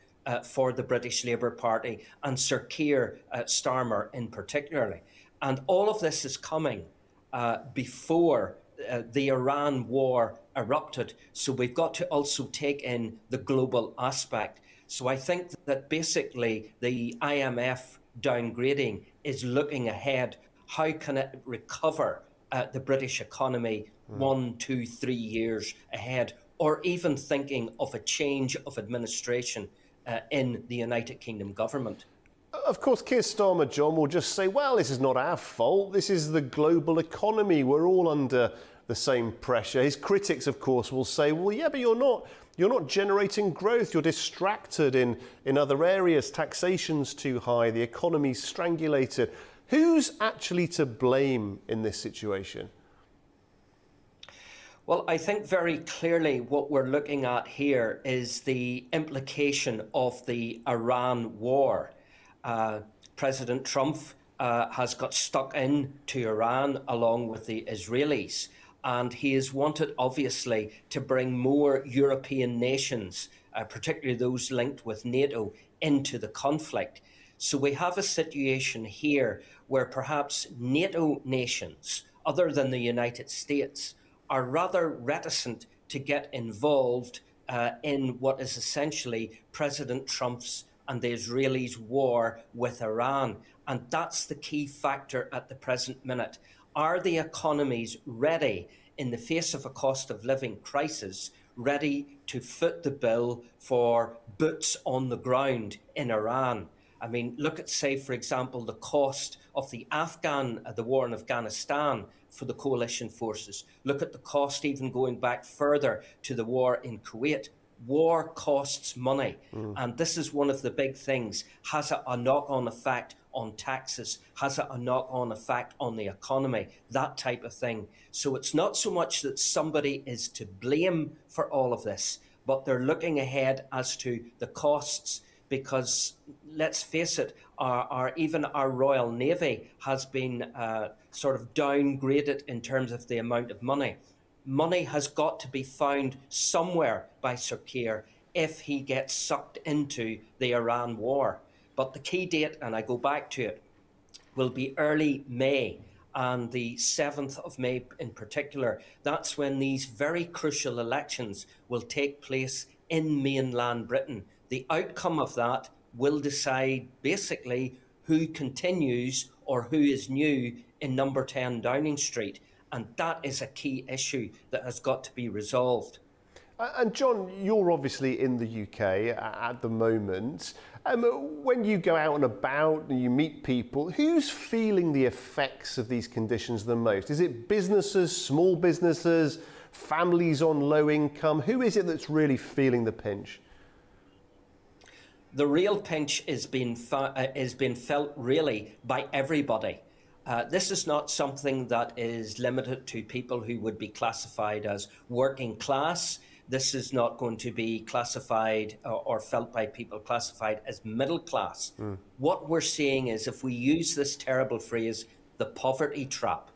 for the British Labour Party and Sir Keir Starmer in particular. And all of this is coming before the Iran war erupted. So we've got to also take in the global aspect. So I think that basically the IMF downgrading is looking ahead. How can it recover the British economy 1, 2, 3 years ahead, or even thinking of a change of administration in the United Kingdom government? Of course, Keir Starmer, John, will just say, well, this is not our fault. This is the global economy. We're all under the same pressure. His critics, of course, will say, well, yeah, but you're not generating growth. You're distracted in other areas. Taxation's too high. The economy's strangulated. Who's actually to blame in this situation? Well, I think very clearly what we're looking at here is the implication of the Iran war. President Trump has got stuck into Iran along with the Israelis, and he is wanted, obviously, to bring more European nations, particularly those linked with NATO, into the conflict. So we have a situation here where perhaps NATO nations, other than the United States, are rather reticent to get involved in what is essentially President Trump's and the Israelis' war with Iran. And that's the key factor at the present minute. Are the economies ready, in the face of a cost of living crisis, ready to foot the bill for boots on the ground in Iran? I mean, look at, say, for example, the cost of the war in Afghanistan for the coalition forces. Look at the cost even going back further to the war in Kuwait. War costs money. And this is one of the big things, has a knock-on effect on taxes? Has it a knock-on effect on the economy? That type of thing. So it's not so much that somebody is to blame for all of this, but they're looking ahead as to the costs, because let's face it, even our Royal Navy has been sort of downgraded in terms of the amount of money. Money has got to be found somewhere by Sir Keir if he gets sucked into the Iran war. But the key date, and I go back to it, will be early May, and the 7th of May in particular. That's when these very crucial elections will take place in mainland Britain. The outcome of that will decide basically who continues or who is new in number 10 Downing Street. And that is a key issue that has got to be resolved. And John, you're obviously in the UK at the moment. When you go out and about and you meet people, who's feeling the effects of these conditions the most? Is it businesses, small businesses, families on low income? Who is it that's really feeling the pinch? The real pinch is being felt really by everybody. This is not something that is limited to people who would be classified as working class. This is not going to be classified or felt by people classified as middle class. What we're seeing is, if we use this terrible phrase, the poverty trap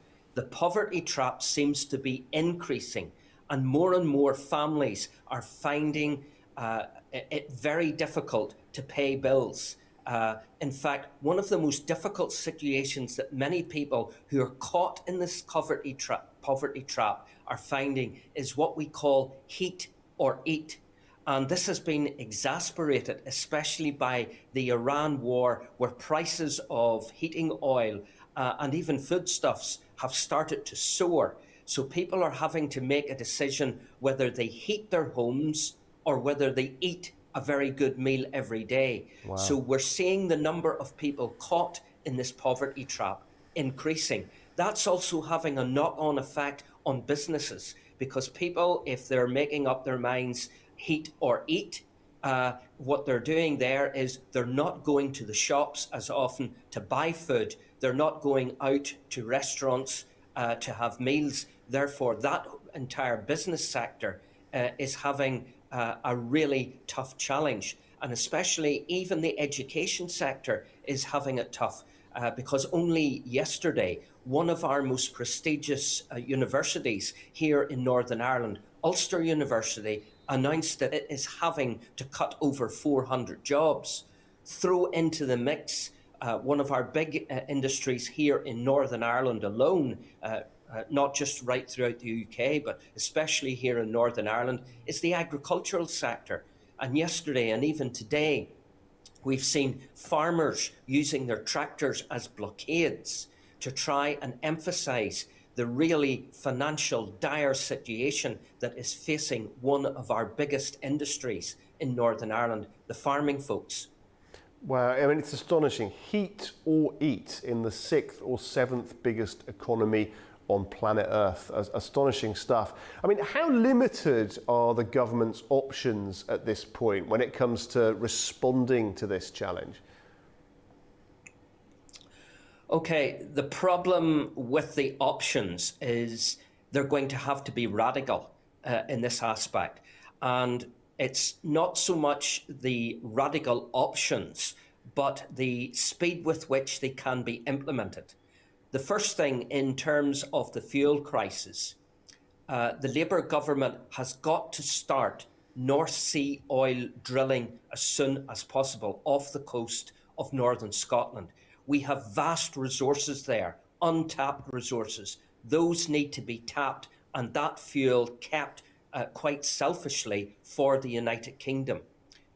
seems to be increasing, and more families are finding it very difficult to pay bills. In fact, one of the most difficult situations that many people who are caught in this poverty trap are finding is what we call heat or eat. And this has been exasperated, especially by the Iran war, where prices of heating oil and even foodstuffs have started to soar. So people are having to make a decision whether they heat their homes or whether they eat a very good meal every day. Wow. So we're seeing the number of people caught in this poverty trap increasing. That's also having a knock-on effect on businesses, because people, if they're making up their minds, heat or eat, what they're doing there is they're not going to the shops as often to buy food. They're not going out to restaurants to have meals. Therefore, that entire business sector is having a really tough challenge. And especially even the education sector is having it tough, because only yesterday, one of our most prestigious universities here in Northern Ireland, Ulster University, announced that it is having to cut over 400 jobs. Throw into the mix one of our big industries here in Northern Ireland alone, not just right throughout the UK, but especially here in Northern Ireland, is the agricultural sector. And yesterday and even today, we've seen farmers using their tractors as blockades to try and emphasise the really financial dire situation that is facing one of our biggest industries in Northern Ireland, the farming folks. Wow, I mean, it's astonishing. Heat or eat in the 6th or 7th biggest economy on planet Earth. Astonishing stuff. I mean, how limited are the government's options at this point when it comes to responding to this challenge? Okay, the problem with the options is they're going to have to be radical in this aspect. And it's not so much the radical options, but the speed with which they can be implemented. The first thing, in terms of the fuel crisis, the Labour government has got to start North Sea oil drilling as soon as possible off the coast of northern Scotland. We have vast resources there, untapped resources. Those need to be tapped, and that fuel kept quite selfishly for the United Kingdom.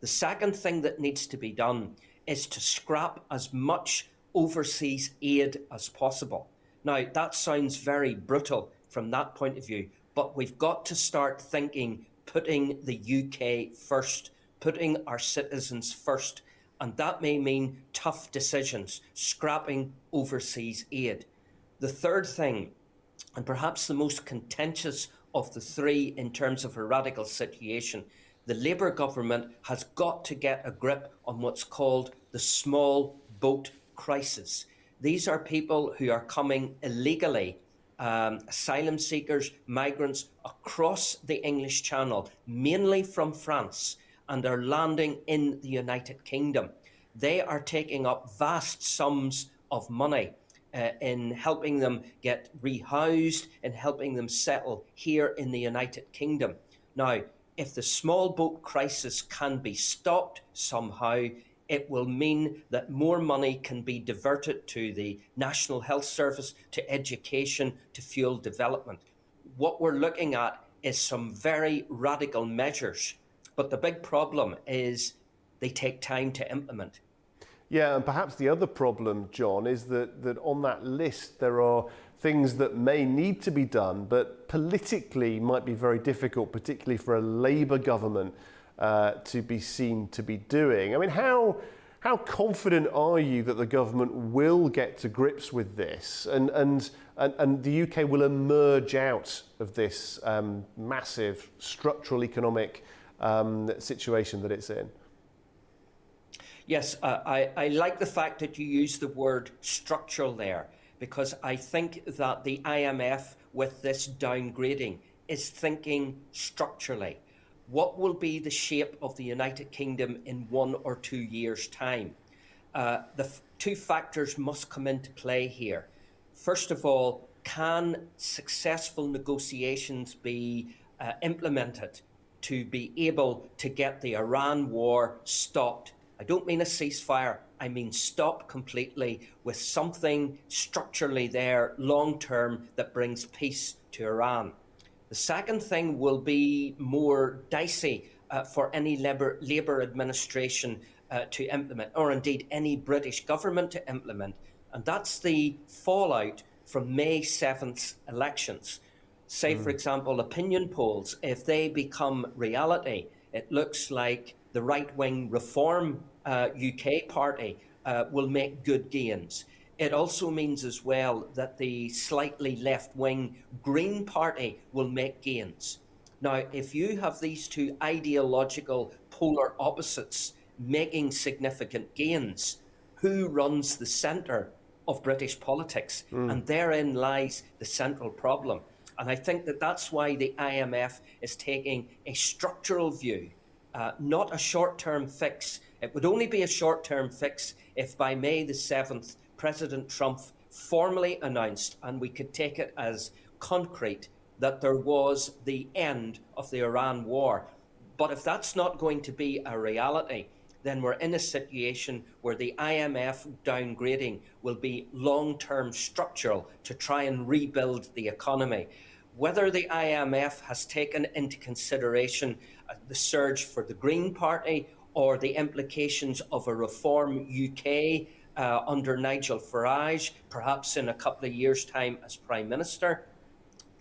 The second thing that needs to be done is to scrap as much overseas aid as possible. Now, that sounds very brutal from that point of view, but we've got to start thinking, putting the UK first, putting our citizens first, and that may mean tough decisions, scrapping overseas aid. The third thing, and perhaps the most contentious of the three in terms of a radical situation, the Labour government has got to get a grip on what's called the small boat crisis. These are people who are coming illegally, asylum seekers, migrants across the English Channel, mainly from France, and are landing in the United Kingdom. They are taking up vast sums of money in helping them get rehoused, in helping them settle here in the United Kingdom. Now, if the small boat crisis can be stopped somehow, it will mean that more money can be diverted to the National Health Service, to education, to fuel development. What we're looking at is some very radical measures, but the big problem is they take time to implement. Yeah, and perhaps the other problem, John, is that on that list there are things that may need to be done, but politically might be very difficult, particularly for a Labour government to be seen to be doing. I mean, how confident are you that the government will get to grips with this and the UK will emerge out of this massive structural economic situation that it's in? Yes, I like the fact that you use the word structural there, because I think that the IMF with this downgrading is thinking structurally. What will be the shape of the United Kingdom in 1 or 2 years' time? The two factors must come into play here. First of all, can successful negotiations be implemented to be able to get the Iran war stopped? I don't mean a ceasefire, I mean stop completely, with something structurally there long-term that brings peace to Iran. The second thing will be more dicey for any Labour administration to implement, or indeed any British government to implement, and that's the fallout from May 7th elections. Say, for example, opinion polls, if they become reality, it looks like the right-wing Reform UK party will make good gains. It also means as well that the slightly left-wing Green Party will make gains. Now, if you have these two ideological polar opposites making significant gains, who runs the centre of British politics? And therein lies the central problem. And I think that that's why the IMF is taking a structural view, not a short-term fix. It would only be a short-term fix if by May the 7th, President Trump formally announced, and we could take it as concrete, that there was the end of the Iran war. But if that's not going to be a reality, then we're in a situation where the IMF downgrading will be long-term structural to try and rebuild the economy. Whether the IMF has taken into consideration the surge for the Green Party or the implications of a Reform UK under Nigel Farage, perhaps in a couple of years' time as Prime Minister,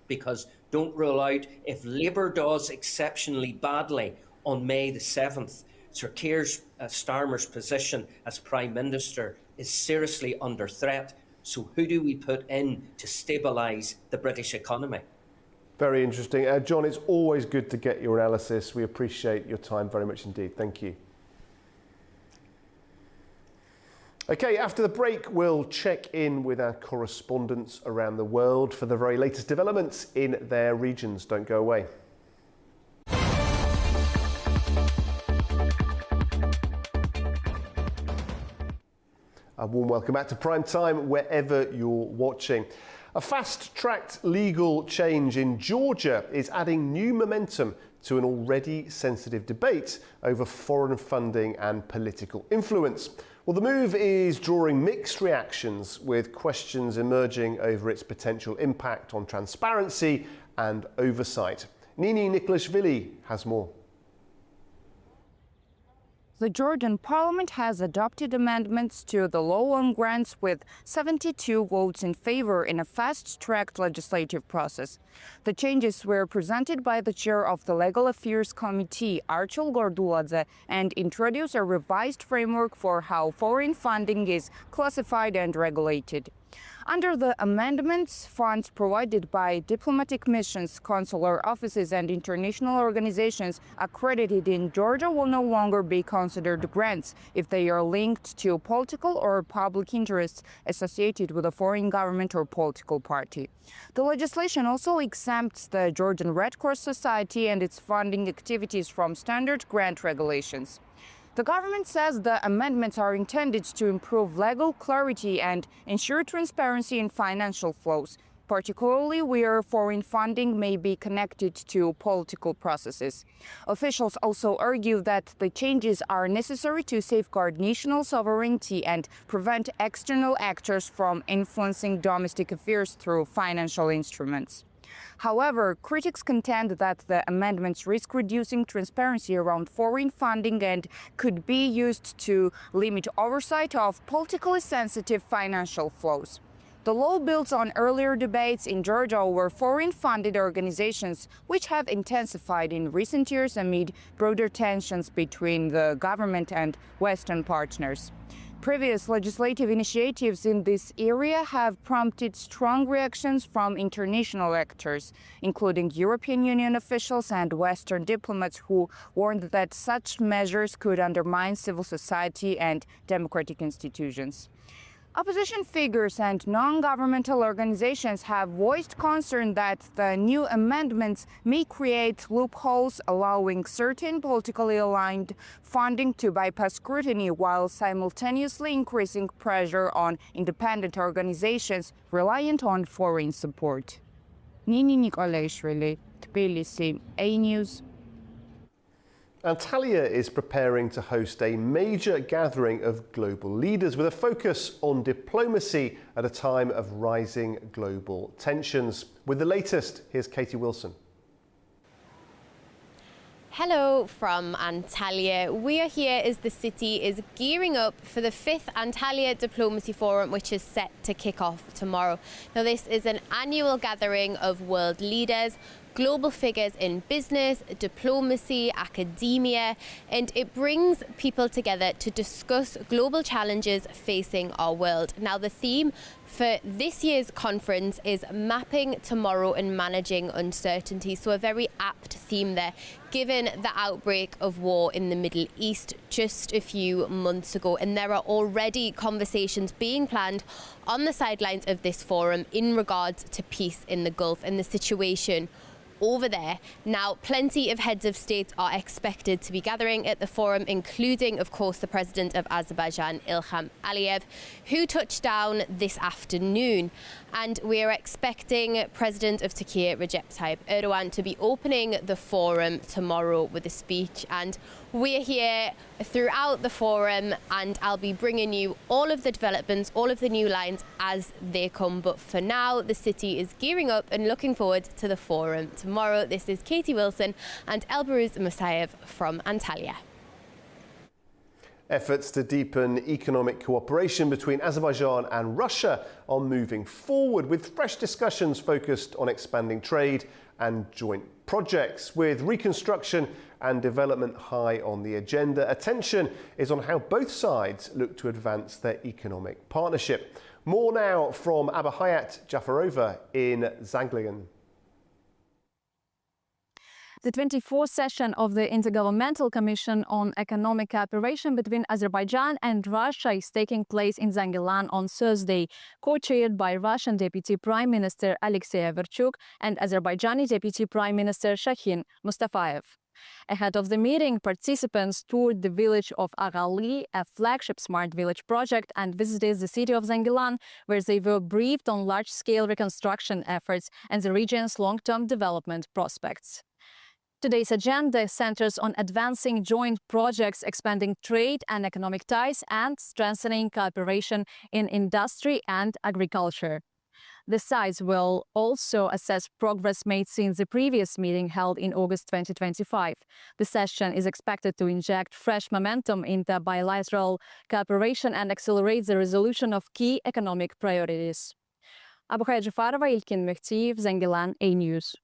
because don't rule out, if Labour does exceptionally badly on May the 7th, Sir Keir Starmer's position as Prime Minister is seriously under threat. So who do we put in to stabilise the British economy? Very interesting. John, it's always good to get your analysis. We appreciate your time very much indeed. Thank you. Okay, after the break, we'll check in with our correspondents around the world for the very latest developments in their regions. Don't go away. A warm welcome back to Primetime, wherever you're watching. A fast-tracked legal change in Georgia is adding new momentum to an already sensitive debate over foreign funding and political influence. Well, the move is drawing mixed reactions, with questions emerging over its potential impact on transparency and oversight. Nini Nikolashvili has more. The Georgian parliament has adopted amendments to the law on grants with 72 votes in favor in a fast-tracked legislative process. The changes were presented by the chair of the Legal Affairs Committee, Archil Gorduladze, and introduce a revised framework for how foreign funding is classified and regulated. Under the amendments, funds provided by diplomatic missions, consular offices, and international organizations accredited in Georgia will no longer be considered grants if they are linked to political or public interests associated with a foreign government or political party. The legislation also exempts the Georgian Red Cross Society and its funding activities from standard grant regulations. The government says the amendments are intended to improve legal clarity and ensure transparency in financial flows, particularly where foreign funding may be connected to political processes. Officials also argue that the changes are necessary to safeguard national sovereignty and prevent external actors from influencing domestic affairs through financial instruments. However, critics contend that the amendments risk reducing transparency around foreign funding and could be used to limit oversight of politically sensitive financial flows. The law builds on earlier debates in Georgia over foreign-funded organizations, which have intensified in recent years amid broader tensions between the government and Western partners. Previous legislative initiatives in this area have prompted strong reactions from international actors, including European Union officials and Western diplomats who warned that such measures could undermine civil society and democratic institutions. Opposition figures and non-governmental organizations have voiced concern that the new amendments may create loopholes allowing certain politically aligned funding to bypass scrutiny while simultaneously increasing pressure on independent organizations reliant on foreign support. Nini Nikolaishvili, Tbilisi, A-News. Antalya is preparing to host a major gathering of global leaders with a focus on diplomacy at a time of rising global tensions. With the latest, here's Katie Wilson. Hello from Antalya. We are here as the city is gearing up for the 5th Antalya Diplomacy Forum, which is set to kick off tomorrow. Now, this is an annual gathering of world leaders, global figures in business, diplomacy, academia, and it brings people together to discuss global challenges facing our world. Now, the theme for this year's conference is Mapping Tomorrow and Managing Uncertainty. So a very apt theme there, given the outbreak of war in the Middle East just a few months ago. And there are already conversations being planned on the sidelines of this forum in regards to peace in the Gulf and the situation over there. Now, plenty of heads of state are expected to be gathering at the forum, including, of course, the president of Azerbaijan, Ilham Aliyev, who touched down this afternoon. And we are expecting President of Turkey, Recep Tayyip Erdogan, to be opening the forum tomorrow with a speech. And we're here throughout the forum, and I'll be bringing you all of the developments, all of the new lines as they come. But for now, the city is gearing up and looking forward to the forum tomorrow. This is Katie Wilson and Elbruz Musayev from Antalya. Efforts to deepen economic cooperation between Azerbaijan and Russia are moving forward, with fresh discussions focused on expanding trade and joint projects. With reconstruction and development high on the agenda, attention is on how both sides look to advance their economic partnership. More now from Abahayat Jafarova in Zanglian. The 24th session of the Intergovernmental Commission on Economic Cooperation between Azerbaijan and Russia is taking place in Zangilan on Thursday, co-chaired by Russian Deputy Prime Minister Alexei Averchuk and Azerbaijani Deputy Prime Minister Shahin Mustafayev. Ahead of the meeting, participants toured the village of Agali, a flagship smart village project, and visited the city of Zangilan, where they were briefed on large-scale reconstruction efforts and the region's long-term development prospects. Today's agenda centers on advancing joint projects, expanding trade and economic ties, and strengthening cooperation in industry and agriculture. The sides will also assess progress made since the previous meeting held in August 2025. The session is expected to inject fresh momentum into bilateral cooperation and accelerate the resolution of key economic priorities. Abahayat Jafarova, Ilkin Mehtiyev, Zangilan, A-News.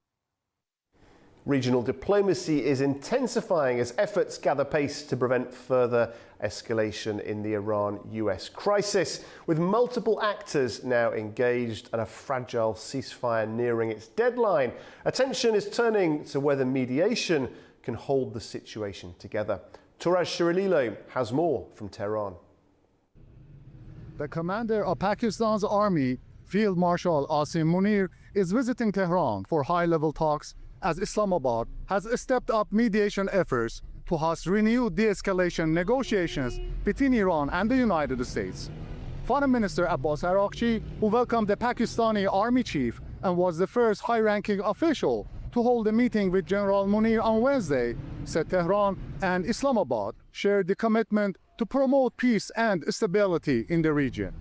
Regional diplomacy is intensifying as efforts gather pace to prevent further escalation in the Iran-US crisis, with multiple actors now engaged and a fragile ceasefire nearing its deadline. Attention is turning to whether mediation can hold the situation together. Touraj Shirililo has more from Tehran. The commander of Pakistan's army, Field Marshal Asim Munir, is visiting Tehran for high-level talks as Islamabad has stepped up mediation efforts to host renewed de-escalation negotiations between Iran and the United States. Foreign Minister Abbas Araghchi, who welcomed the Pakistani army chief and was the first high-ranking official to hold a meeting with General Munir on Wednesday, said Tehran and Islamabad shared the commitment to promote peace and stability in the region.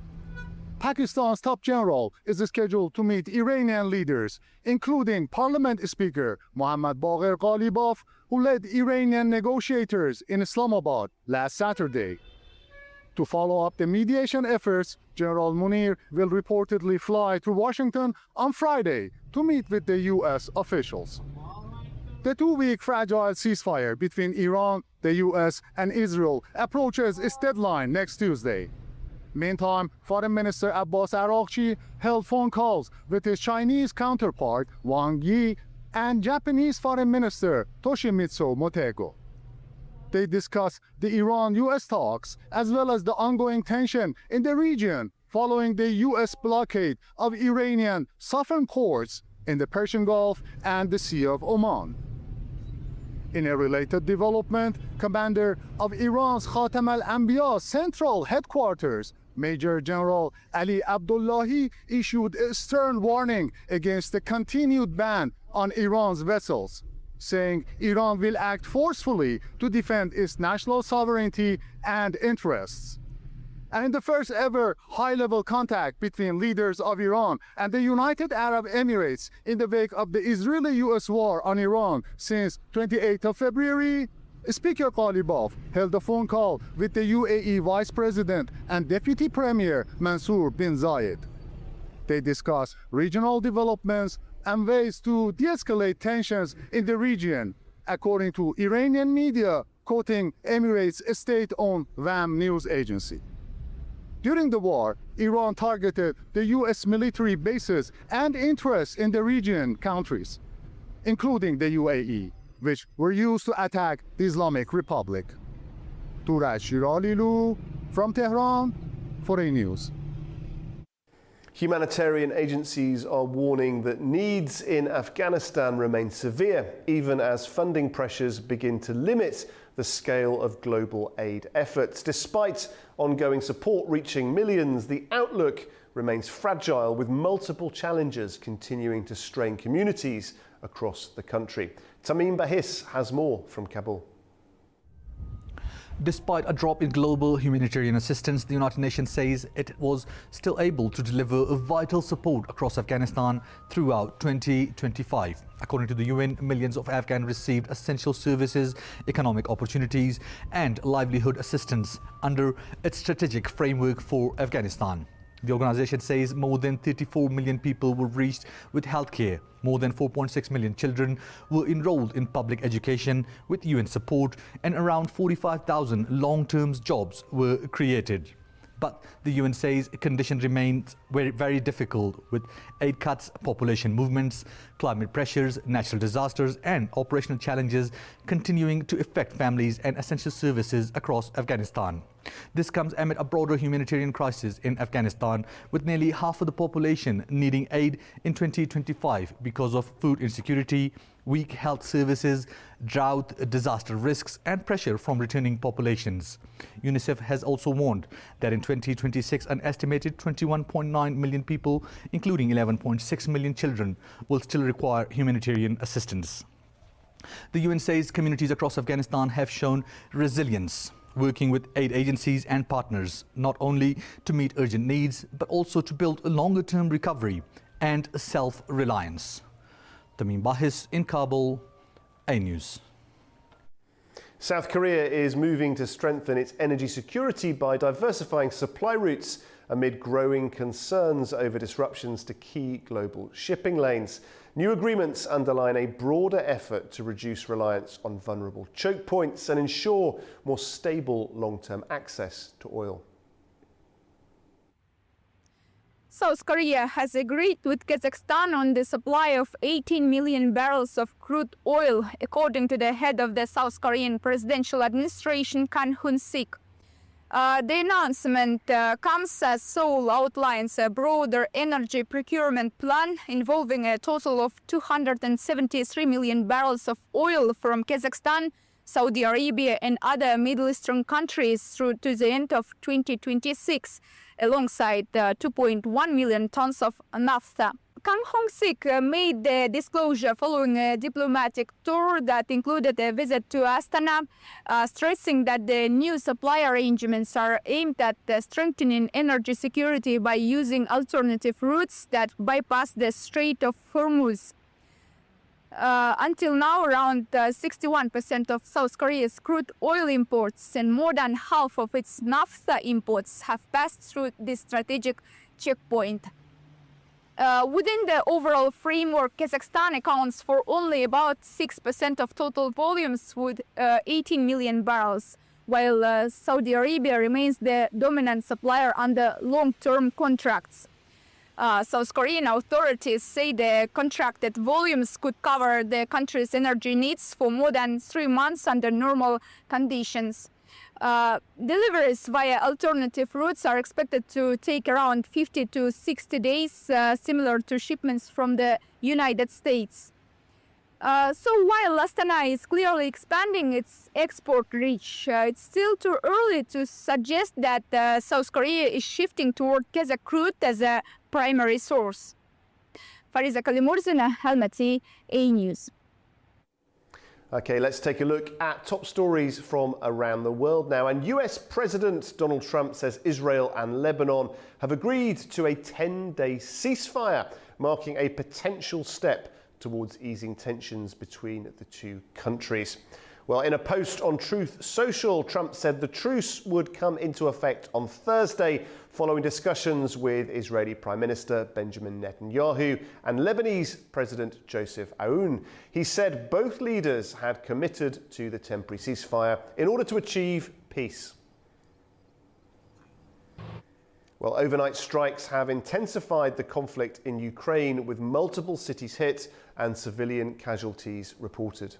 Pakistan's top general is scheduled to meet Iranian leaders, including Parliament Speaker Mohammad Bagher Ghalibaf, who led Iranian negotiators in Islamabad last Saturday. To follow up the mediation efforts, General Munir will reportedly fly to Washington on Friday to meet with the U.S. officials. The two-week fragile ceasefire between Iran, the U.S., and Israel approaches its deadline next Tuesday. Meantime, Foreign Minister Abbas Araghchi held phone calls with his Chinese counterpart Wang Yi and Japanese Foreign Minister Toshimitsu Motegi. They discussed the Iran-US talks as well as the ongoing tension in the region following the US blockade of Iranian sovereign ports in the Persian Gulf and the Sea of Oman. In a related development, Commander of Iran's Khatam al-Anbiya Central Headquarters, Major General Ali Abdullahi, issued a stern warning against the continued ban on Iran's vessels, saying Iran will act forcefully to defend its national sovereignty and interests. And in the first ever high-level contact between leaders of Iran and the United Arab Emirates in the wake of the Israeli-US war on Iran since 28th of February, Speaker Ghalibaf held a phone call with the UAE Vice President and Deputy Premier Mansour bin Zayed. They discussed regional developments and ways to de-escalate tensions in the region, according to Iranian media quoting Emirates' state-owned WAM news agency. During the war, Iran targeted the U.S. military bases and interests in the region countries, including the UAE, which were used to attack the Islamic Republic. Touraj Shirililo from Tehran for A News. Humanitarian agencies are warning that needs in Afghanistan remain severe, even as funding pressures begin to limit the scale of global aid efforts. Despite ongoing support reaching millions, the outlook remains fragile, with multiple challenges continuing to strain communities across the country. Tamim Bahis has more from Kabul. Despite a drop in global humanitarian assistance, the United Nations says it was still able to deliver a vital support across Afghanistan throughout 2025. According to the UN, millions of Afghans received essential services, economic opportunities, and livelihood assistance under its strategic framework for Afghanistan. The organization says more than 34 million people were reached with healthcare. More than 4.6 million children were enrolled in public education with UN support, and around 45,000 long-term jobs were created. But the UN says conditions remain very difficult, with aid cuts, population movements, climate pressures, natural disasters, and operational challenges continuing to affect families and essential services across Afghanistan. This comes amid a broader humanitarian crisis in Afghanistan, with nearly half of the population needing aid in 2025 because of food insecurity, weak health services, drought, disaster risks, and pressure from returning populations. UNICEF has also warned that in 2026, an estimated 21.9 million people, including 11.6 million children, will still require humanitarian assistance. The UN says communities across Afghanistan have shown resilience, working with aid agencies and partners, not only to meet urgent needs, but also to build a longer-term recovery and self-reliance. Tamim Bahis in Kabul, A News. South Korea is moving to strengthen its energy security by diversifying supply routes amid growing concerns over disruptions to key global shipping lanes. New agreements underline a broader effort to reduce reliance on vulnerable choke points and ensure more stable long-term access to oil. South Korea has agreed with Kazakhstan on the supply of 18 million barrels of crude oil, according to the head of the South Korean presidential administration, Kang Hoon-sik. The announcement comes as Seoul outlines a broader energy procurement plan involving a total of 273 million barrels of oil from Kazakhstan, Saudi Arabia and other Middle Eastern countries through to the end of 2026, alongside 2.1 million tons of naphtha. Kang Hoon-sik made the disclosure following a diplomatic tour that included a visit to Astana, stressing that the new supply arrangements are aimed at strengthening energy security by using alternative routes that bypass the Strait of Hormuz. Until now, around 61% of South Korea's crude oil imports and more than half of its naphtha imports have passed through this strategic checkpoint. Within the overall framework, Kazakhstan accounts for only about 6% of total volumes with 18 million barrels, while Saudi Arabia remains the dominant supplier under long-term contracts. South Korean authorities say the contracted volumes could cover the country's energy needs for more than 3 months under normal conditions. Deliveries via alternative routes are expected to take around 50 to 60 days, similar to shipments from the United States. So while Astana is clearly expanding its export reach, it's still too early to suggest that South Korea is shifting toward Kazakh crude as a primary source. Fariza Kalimurzina, Almaty, A News. Okay, let's take a look at top stories from around the world now. And US President Donald Trump says Israel and Lebanon have agreed to a 10-day ceasefire, marking a potential step towards easing tensions between the two countries. Well, in a post on Truth Social, Trump said the truce would come into effect on Thursday following discussions with Israeli Prime Minister Benjamin Netanyahu and Lebanese President Joseph Aoun. He said both leaders had committed to the temporary ceasefire in order to achieve peace. Well, overnight strikes have intensified the conflict in Ukraine, with multiple cities hit and civilian casualties reported.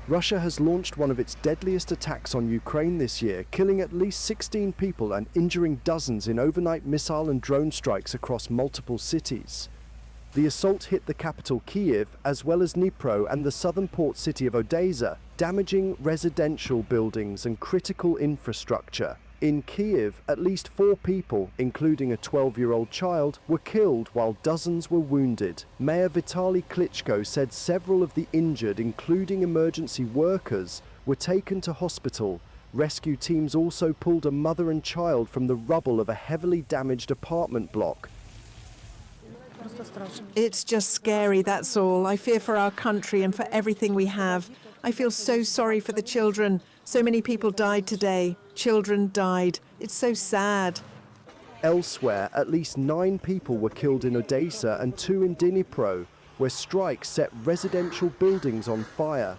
Russia has launched one of its deadliest attacks on Ukraine this year, killing at least 16 people and injuring dozens in overnight missile and drone strikes across multiple cities. The assault hit the capital Kyiv, as well as Dnipro and the southern port city of Odessa, damaging residential buildings and critical infrastructure. In Kyiv, at least 4 people, including a 12-year-old child, were killed while dozens were wounded. Mayor Vitaly Klitschko said several of the injured, including emergency workers, were taken to hospital. Rescue teams also pulled a mother and child from the rubble of a heavily damaged apartment block. It's just scary, that's all. I fear for our country and for everything we have. I feel so sorry for the children. So many people died today. Children died. It's so sad. Elsewhere, at least 9 people were killed in Odessa and 2 in Dnipro, where strikes set residential buildings on fire.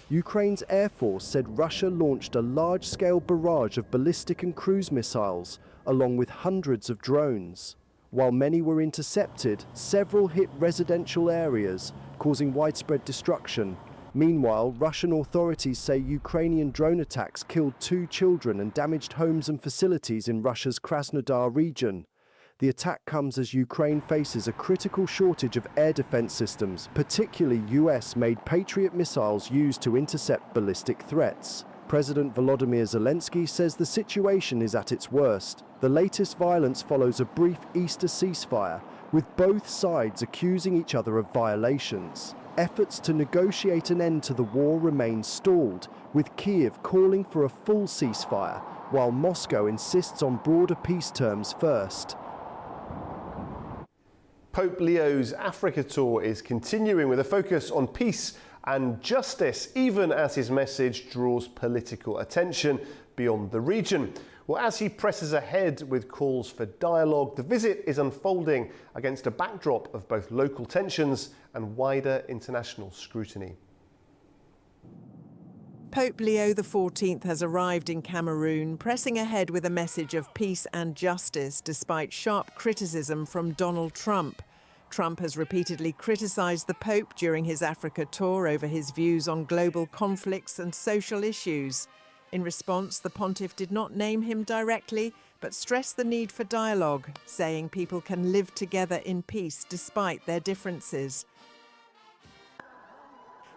Ukraine's Air Force said Russia launched a large-scale barrage of ballistic and cruise missiles, along with hundreds of drones. While many were intercepted, several hit residential areas, causing widespread destruction. Meanwhile, Russian authorities say Ukrainian drone attacks killed 2 children and damaged homes and facilities in Russia's Krasnodar region. The attack comes as Ukraine faces a critical shortage of air defense systems, particularly US-made Patriot missiles used to intercept ballistic threats. President Volodymyr Zelensky says the situation is at its worst. The latest violence follows a brief Easter ceasefire, with both sides accusing each other of violations. Efforts to negotiate an end to the war remain stalled, with Kyiv calling for a full ceasefire, while Moscow insists on broader peace terms first. Pope Leo's Africa tour is continuing with a focus on peace and justice, even as his message draws political attention beyond the region. Well, as he presses ahead with calls for dialogue, the visit is unfolding against a backdrop of both local tensions and wider international scrutiny. Pope Leo XIV has arrived in Cameroon, pressing ahead with a message of peace and justice despite sharp criticism from Donald Trump. Trump has repeatedly criticised the Pope during his Africa tour over his views on global conflicts and social issues. In response, the pontiff did not name him directly, but stressed the need for dialogue, saying people can live together in peace despite their differences.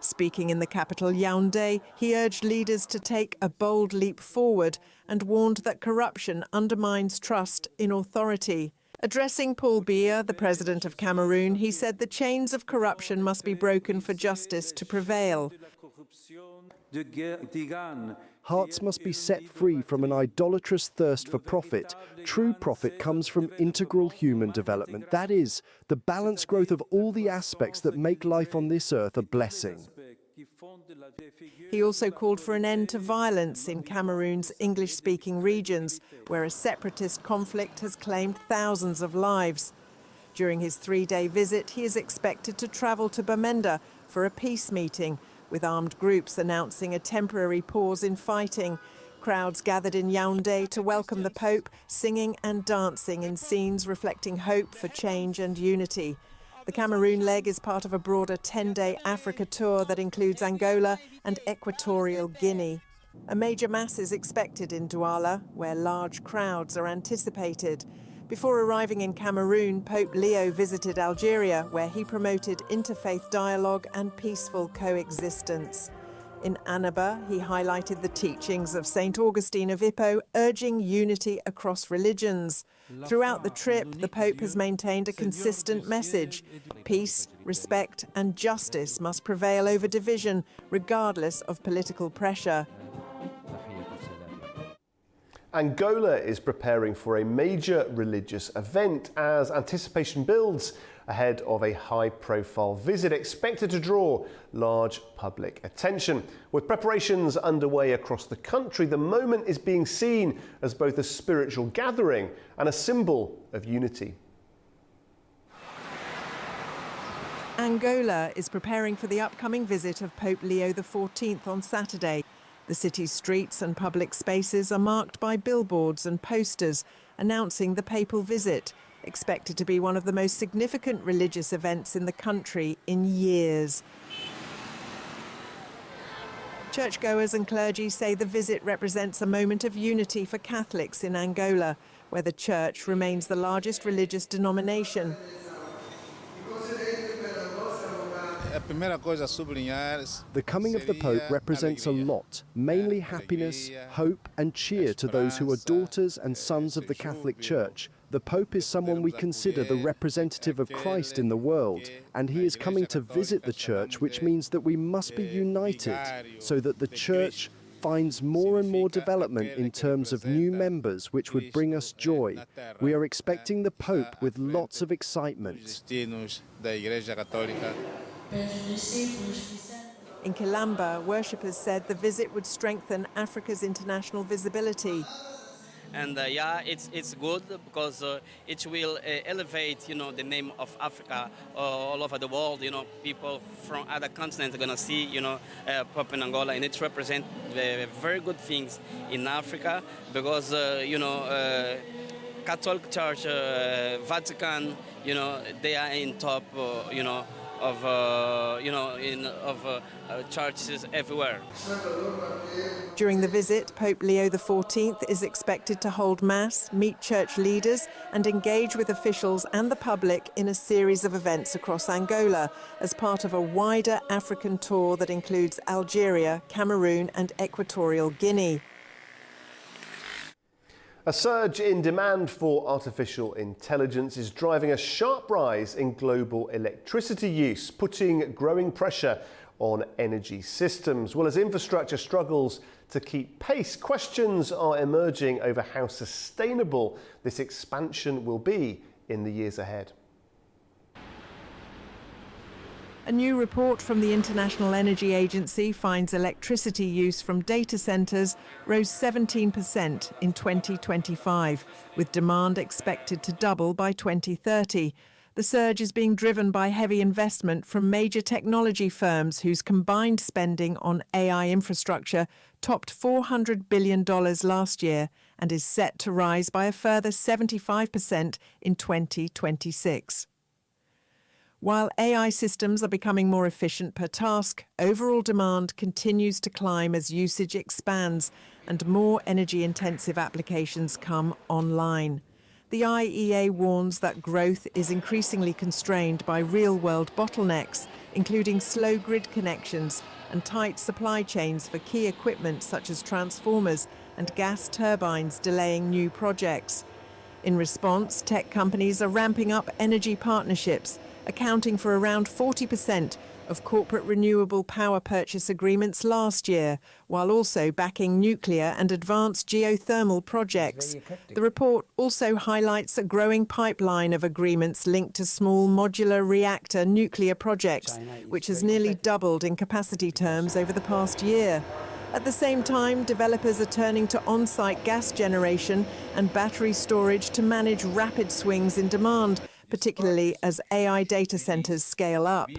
Speaking in the capital Yaoundé, he urged leaders to take a bold leap forward and warned that corruption undermines trust in authority. Addressing Paul Biya, the president of Cameroon, he said the chains of corruption must be broken for justice to prevail. Hearts must be set free from an idolatrous thirst for profit. True profit comes from integral human development. That is, the balanced growth of all the aspects that make life on this earth a blessing. He also called for an end to violence in Cameroon's English-speaking regions, where a separatist conflict has claimed thousands of lives. During his three-day visit, he is expected to travel to Bamenda for a peace meeting, with armed groups announcing a temporary pause in fighting. Crowds gathered in Yaoundé to welcome the Pope, singing and dancing in scenes reflecting hope for change and unity. The Cameroon leg is part of a broader 10-day Africa tour that includes Angola and Equatorial Guinea. A major mass is expected in Douala, where large crowds are anticipated. Before arriving in Cameroon, Pope Leo visited Algeria, where he promoted interfaith dialogue and peaceful coexistence. In Annaba, he highlighted the teachings of St. Augustine of Hippo, urging unity across religions. Throughout the trip, the Pope has maintained a consistent message. Peace, respect and justice must prevail over division, regardless of political pressure. Angola is preparing for a major religious event as anticipation builds ahead of a high-profile visit expected to draw large public attention. With preparations underway across the country, the moment is being seen as both a spiritual gathering and a symbol of unity. Angola is preparing for the upcoming visit of Pope Leo XIV on Saturday. The city's streets and public spaces are marked by billboards and posters announcing the papal visit, expected to be one of the most significant religious events in the country in years. Churchgoers and clergy say the visit represents a moment of unity for Catholics in Angola, where the church remains the largest religious denomination. The coming of the Pope represents a lot, mainly happiness, hope and cheer to those who are daughters and sons of the Catholic Church. The Pope is someone we consider the representative of Christ in the world, and he is coming to visit the Church, which means that we must be united so that the Church finds more and more development in terms of new members, which would bring us joy. We are expecting the Pope with lots of excitement. In Kilamba, worshippers said the visit would strengthen Africa's international visibility. And yeah, it's good because it will elevate, the name of Africa all over the world. People from other continents are gonna see, Pope in Angola, and it represents very good things in Africa because, Catholic Church, Vatican, they are in top, of churches everywhere. During the visit, Pope Leo XIV is expected to hold Mass, meet church leaders and engage with officials and the public in a series of events across Angola as part of a wider African tour that includes Algeria, Cameroon and Equatorial Guinea. A surge in demand for artificial intelligence is driving a sharp rise in global electricity use, putting growing pressure on energy systems. Well, as infrastructure struggles to keep pace, questions are emerging over how sustainable this expansion will be in the years ahead. A new report from the International Energy Agency finds electricity use from data centres rose 17% in 2025, with demand expected to double by 2030. The surge is being driven by heavy investment from major technology firms whose combined spending on AI infrastructure topped $400 billion last year and is set to rise by a further 75% in 2026. While AI systems are becoming more efficient per task, overall demand continues to climb as usage expands and more energy-intensive applications come online. The IEA warns that growth is increasingly constrained by real-world bottlenecks, including slow grid connections and tight supply chains for key equipment such as transformers and gas turbines, delaying new projects. In response, tech companies are ramping up energy partnerships, accounting for around 40% of corporate renewable power purchase agreements last year, while also backing nuclear and advanced geothermal projects. The report also highlights a growing pipeline of agreements linked to small modular reactor nuclear projects, which has nearly doubled in capacity terms over the past year. At the same time, developers are turning to on-site gas generation and battery storage to manage rapid swings in demand, particularly as AI data centres scale up.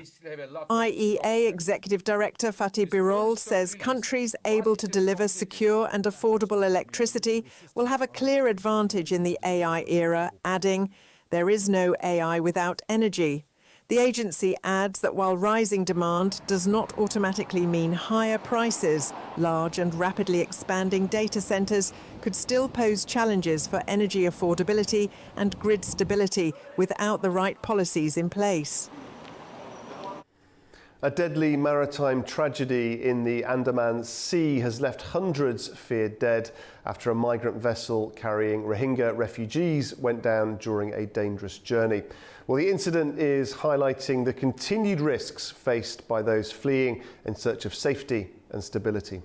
IEA Executive Director Fatih Birol says countries able to deliver secure and affordable electricity will have a clear advantage in the AI era, adding, "There is no AI without energy." The agency adds that while rising demand does not automatically mean higher prices, large and rapidly expanding data centres could still pose challenges for energy affordability and grid stability without the right policies in place. A deadly maritime tragedy in the Andaman Sea has left hundreds feared dead after a migrant vessel carrying Rohingya refugees went down during a dangerous journey. Well, the incident is highlighting the continued risks faced by those fleeing in search of safety and stability.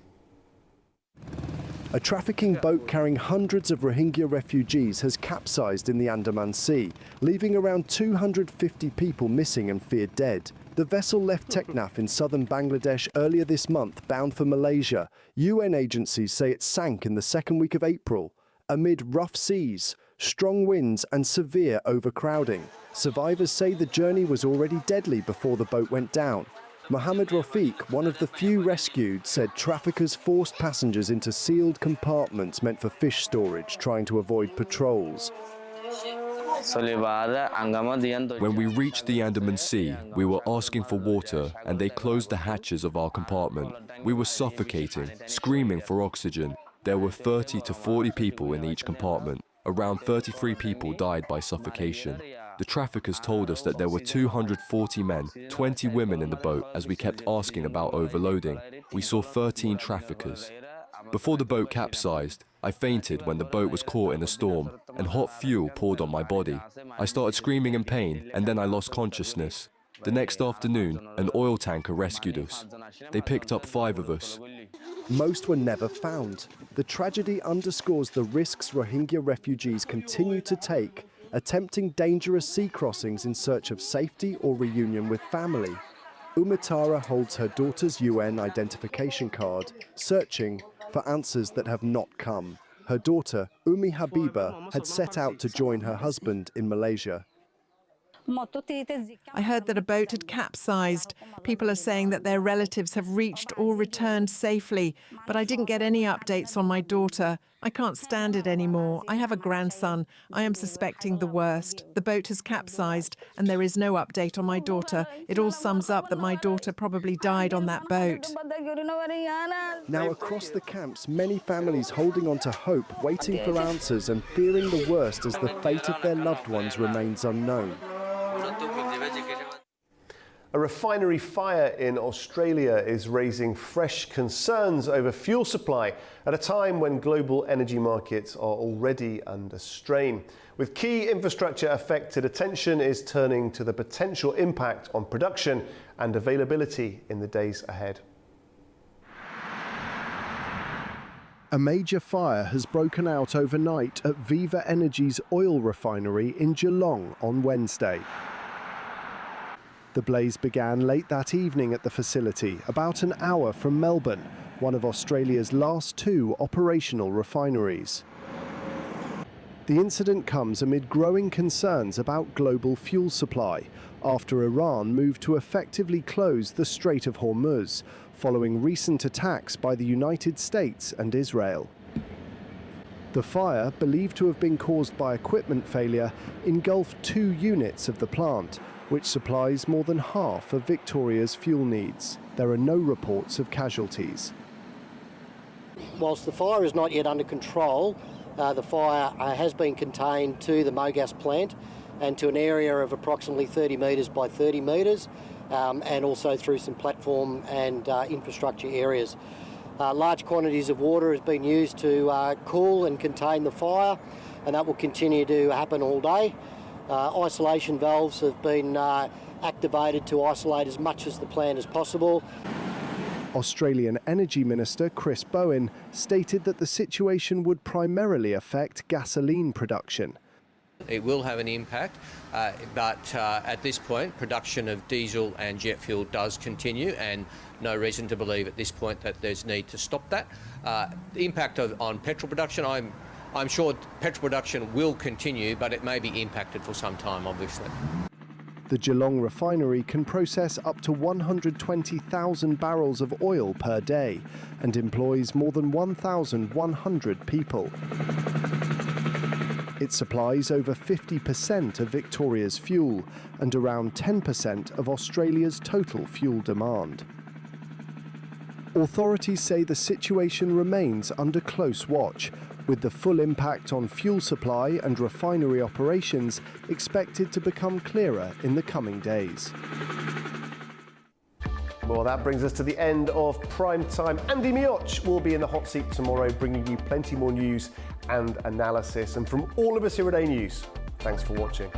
A trafficking boat carrying hundreds of Rohingya refugees has capsized in the Andaman Sea, leaving around 250 people missing and feared dead. The vessel left Teknaf in southern Bangladesh earlier this month, bound for Malaysia. UN agencies say it sank in the second week of April, amid rough seas, strong winds and severe overcrowding. Survivors say the journey was already deadly before the boat went down. Mohammed Rafiq, one of the few rescued, said traffickers forced passengers into sealed compartments meant for fish storage, trying to avoid patrols. When we reached the Andaman Sea, we were asking for water and they closed the hatches of our compartment. We were suffocating, screaming for oxygen. There were 30 to 40 people in each compartment. Around 33 people died by suffocation. The traffickers told us that there were 240 men, 20 women in the boat as we kept asking about overloading. We saw 13 traffickers. Before the boat capsized, I fainted when the boat was caught in a storm and hot fuel poured on my body. I started screaming in pain and then I lost consciousness. The next afternoon, an oil tanker rescued us. They picked up 5 of us. Most were never found. The tragedy underscores the risks Rohingya refugees continue to take, attempting dangerous sea crossings in search of safety or reunion with family. Umatara holds her daughter's UN identification card, searching for answers that have not come. Her daughter, Umi Habiba, had set out to join her husband in Malaysia. I heard that a boat had capsized. People are saying that their relatives have reached or returned safely, but I didn't get any updates on my daughter. I can't stand it anymore. I have a grandson. I am suspecting the worst. The boat has capsized and there is no update on my daughter. It all sums up that my daughter probably died on that boat. Now across the camps, many families holding on to hope, waiting for answers and fearing the worst as the fate of their loved ones remains unknown. A refinery fire in Australia is raising fresh concerns over fuel supply at a time when global energy markets are already under strain. With key infrastructure affected, attention is turning to the potential impact on production and availability in the days ahead. A major fire has broken out overnight at Viva Energy's oil refinery in Geelong on Wednesday. The blaze began late that evening at the facility, about an hour from Melbourne, one of Australia's last two operational refineries. The incident comes amid growing concerns about global fuel supply, after Iran moved to effectively close the Strait of Hormuz, following recent attacks by the United States and Israel. The fire, believed to have been caused by equipment failure, engulfed 2 units of the plant, which supplies more than half of Victoria's fuel needs. There are no reports of casualties. Whilst the fire is not yet under control, the fire has been contained to the Mogas plant and to an area of approximately 30 metres by 30 metres, and also through some platform and infrastructure areas. Large quantities of water has been used to cool and contain the fire, and that will continue to happen all day. Isolation valves have been activated to isolate as much as the plant as possible. Australian Energy Minister Chris Bowen stated that the situation would primarily affect gasoline production. It will have an impact, but at this point, production of diesel and jet fuel does continue, and no reason to believe at this point that there's need to stop that. The impact on petrol production, I'm sure petrol production will continue, but it may be impacted for some time, obviously. The Geelong refinery can process up to 120,000 barrels of oil per day and employs more than 1,100 people. It supplies over 50% of Victoria's fuel and around 10% of Australia's total fuel demand. Authorities say the situation remains under close watch, with the full impact on fuel supply and refinery operations expected to become clearer in the coming days. Well, that brings us to the end of Prime Time. Andy Mioch will be in the hot seat tomorrow, bringing you plenty more news and analysis. And from all of us here at A News, thanks for watching.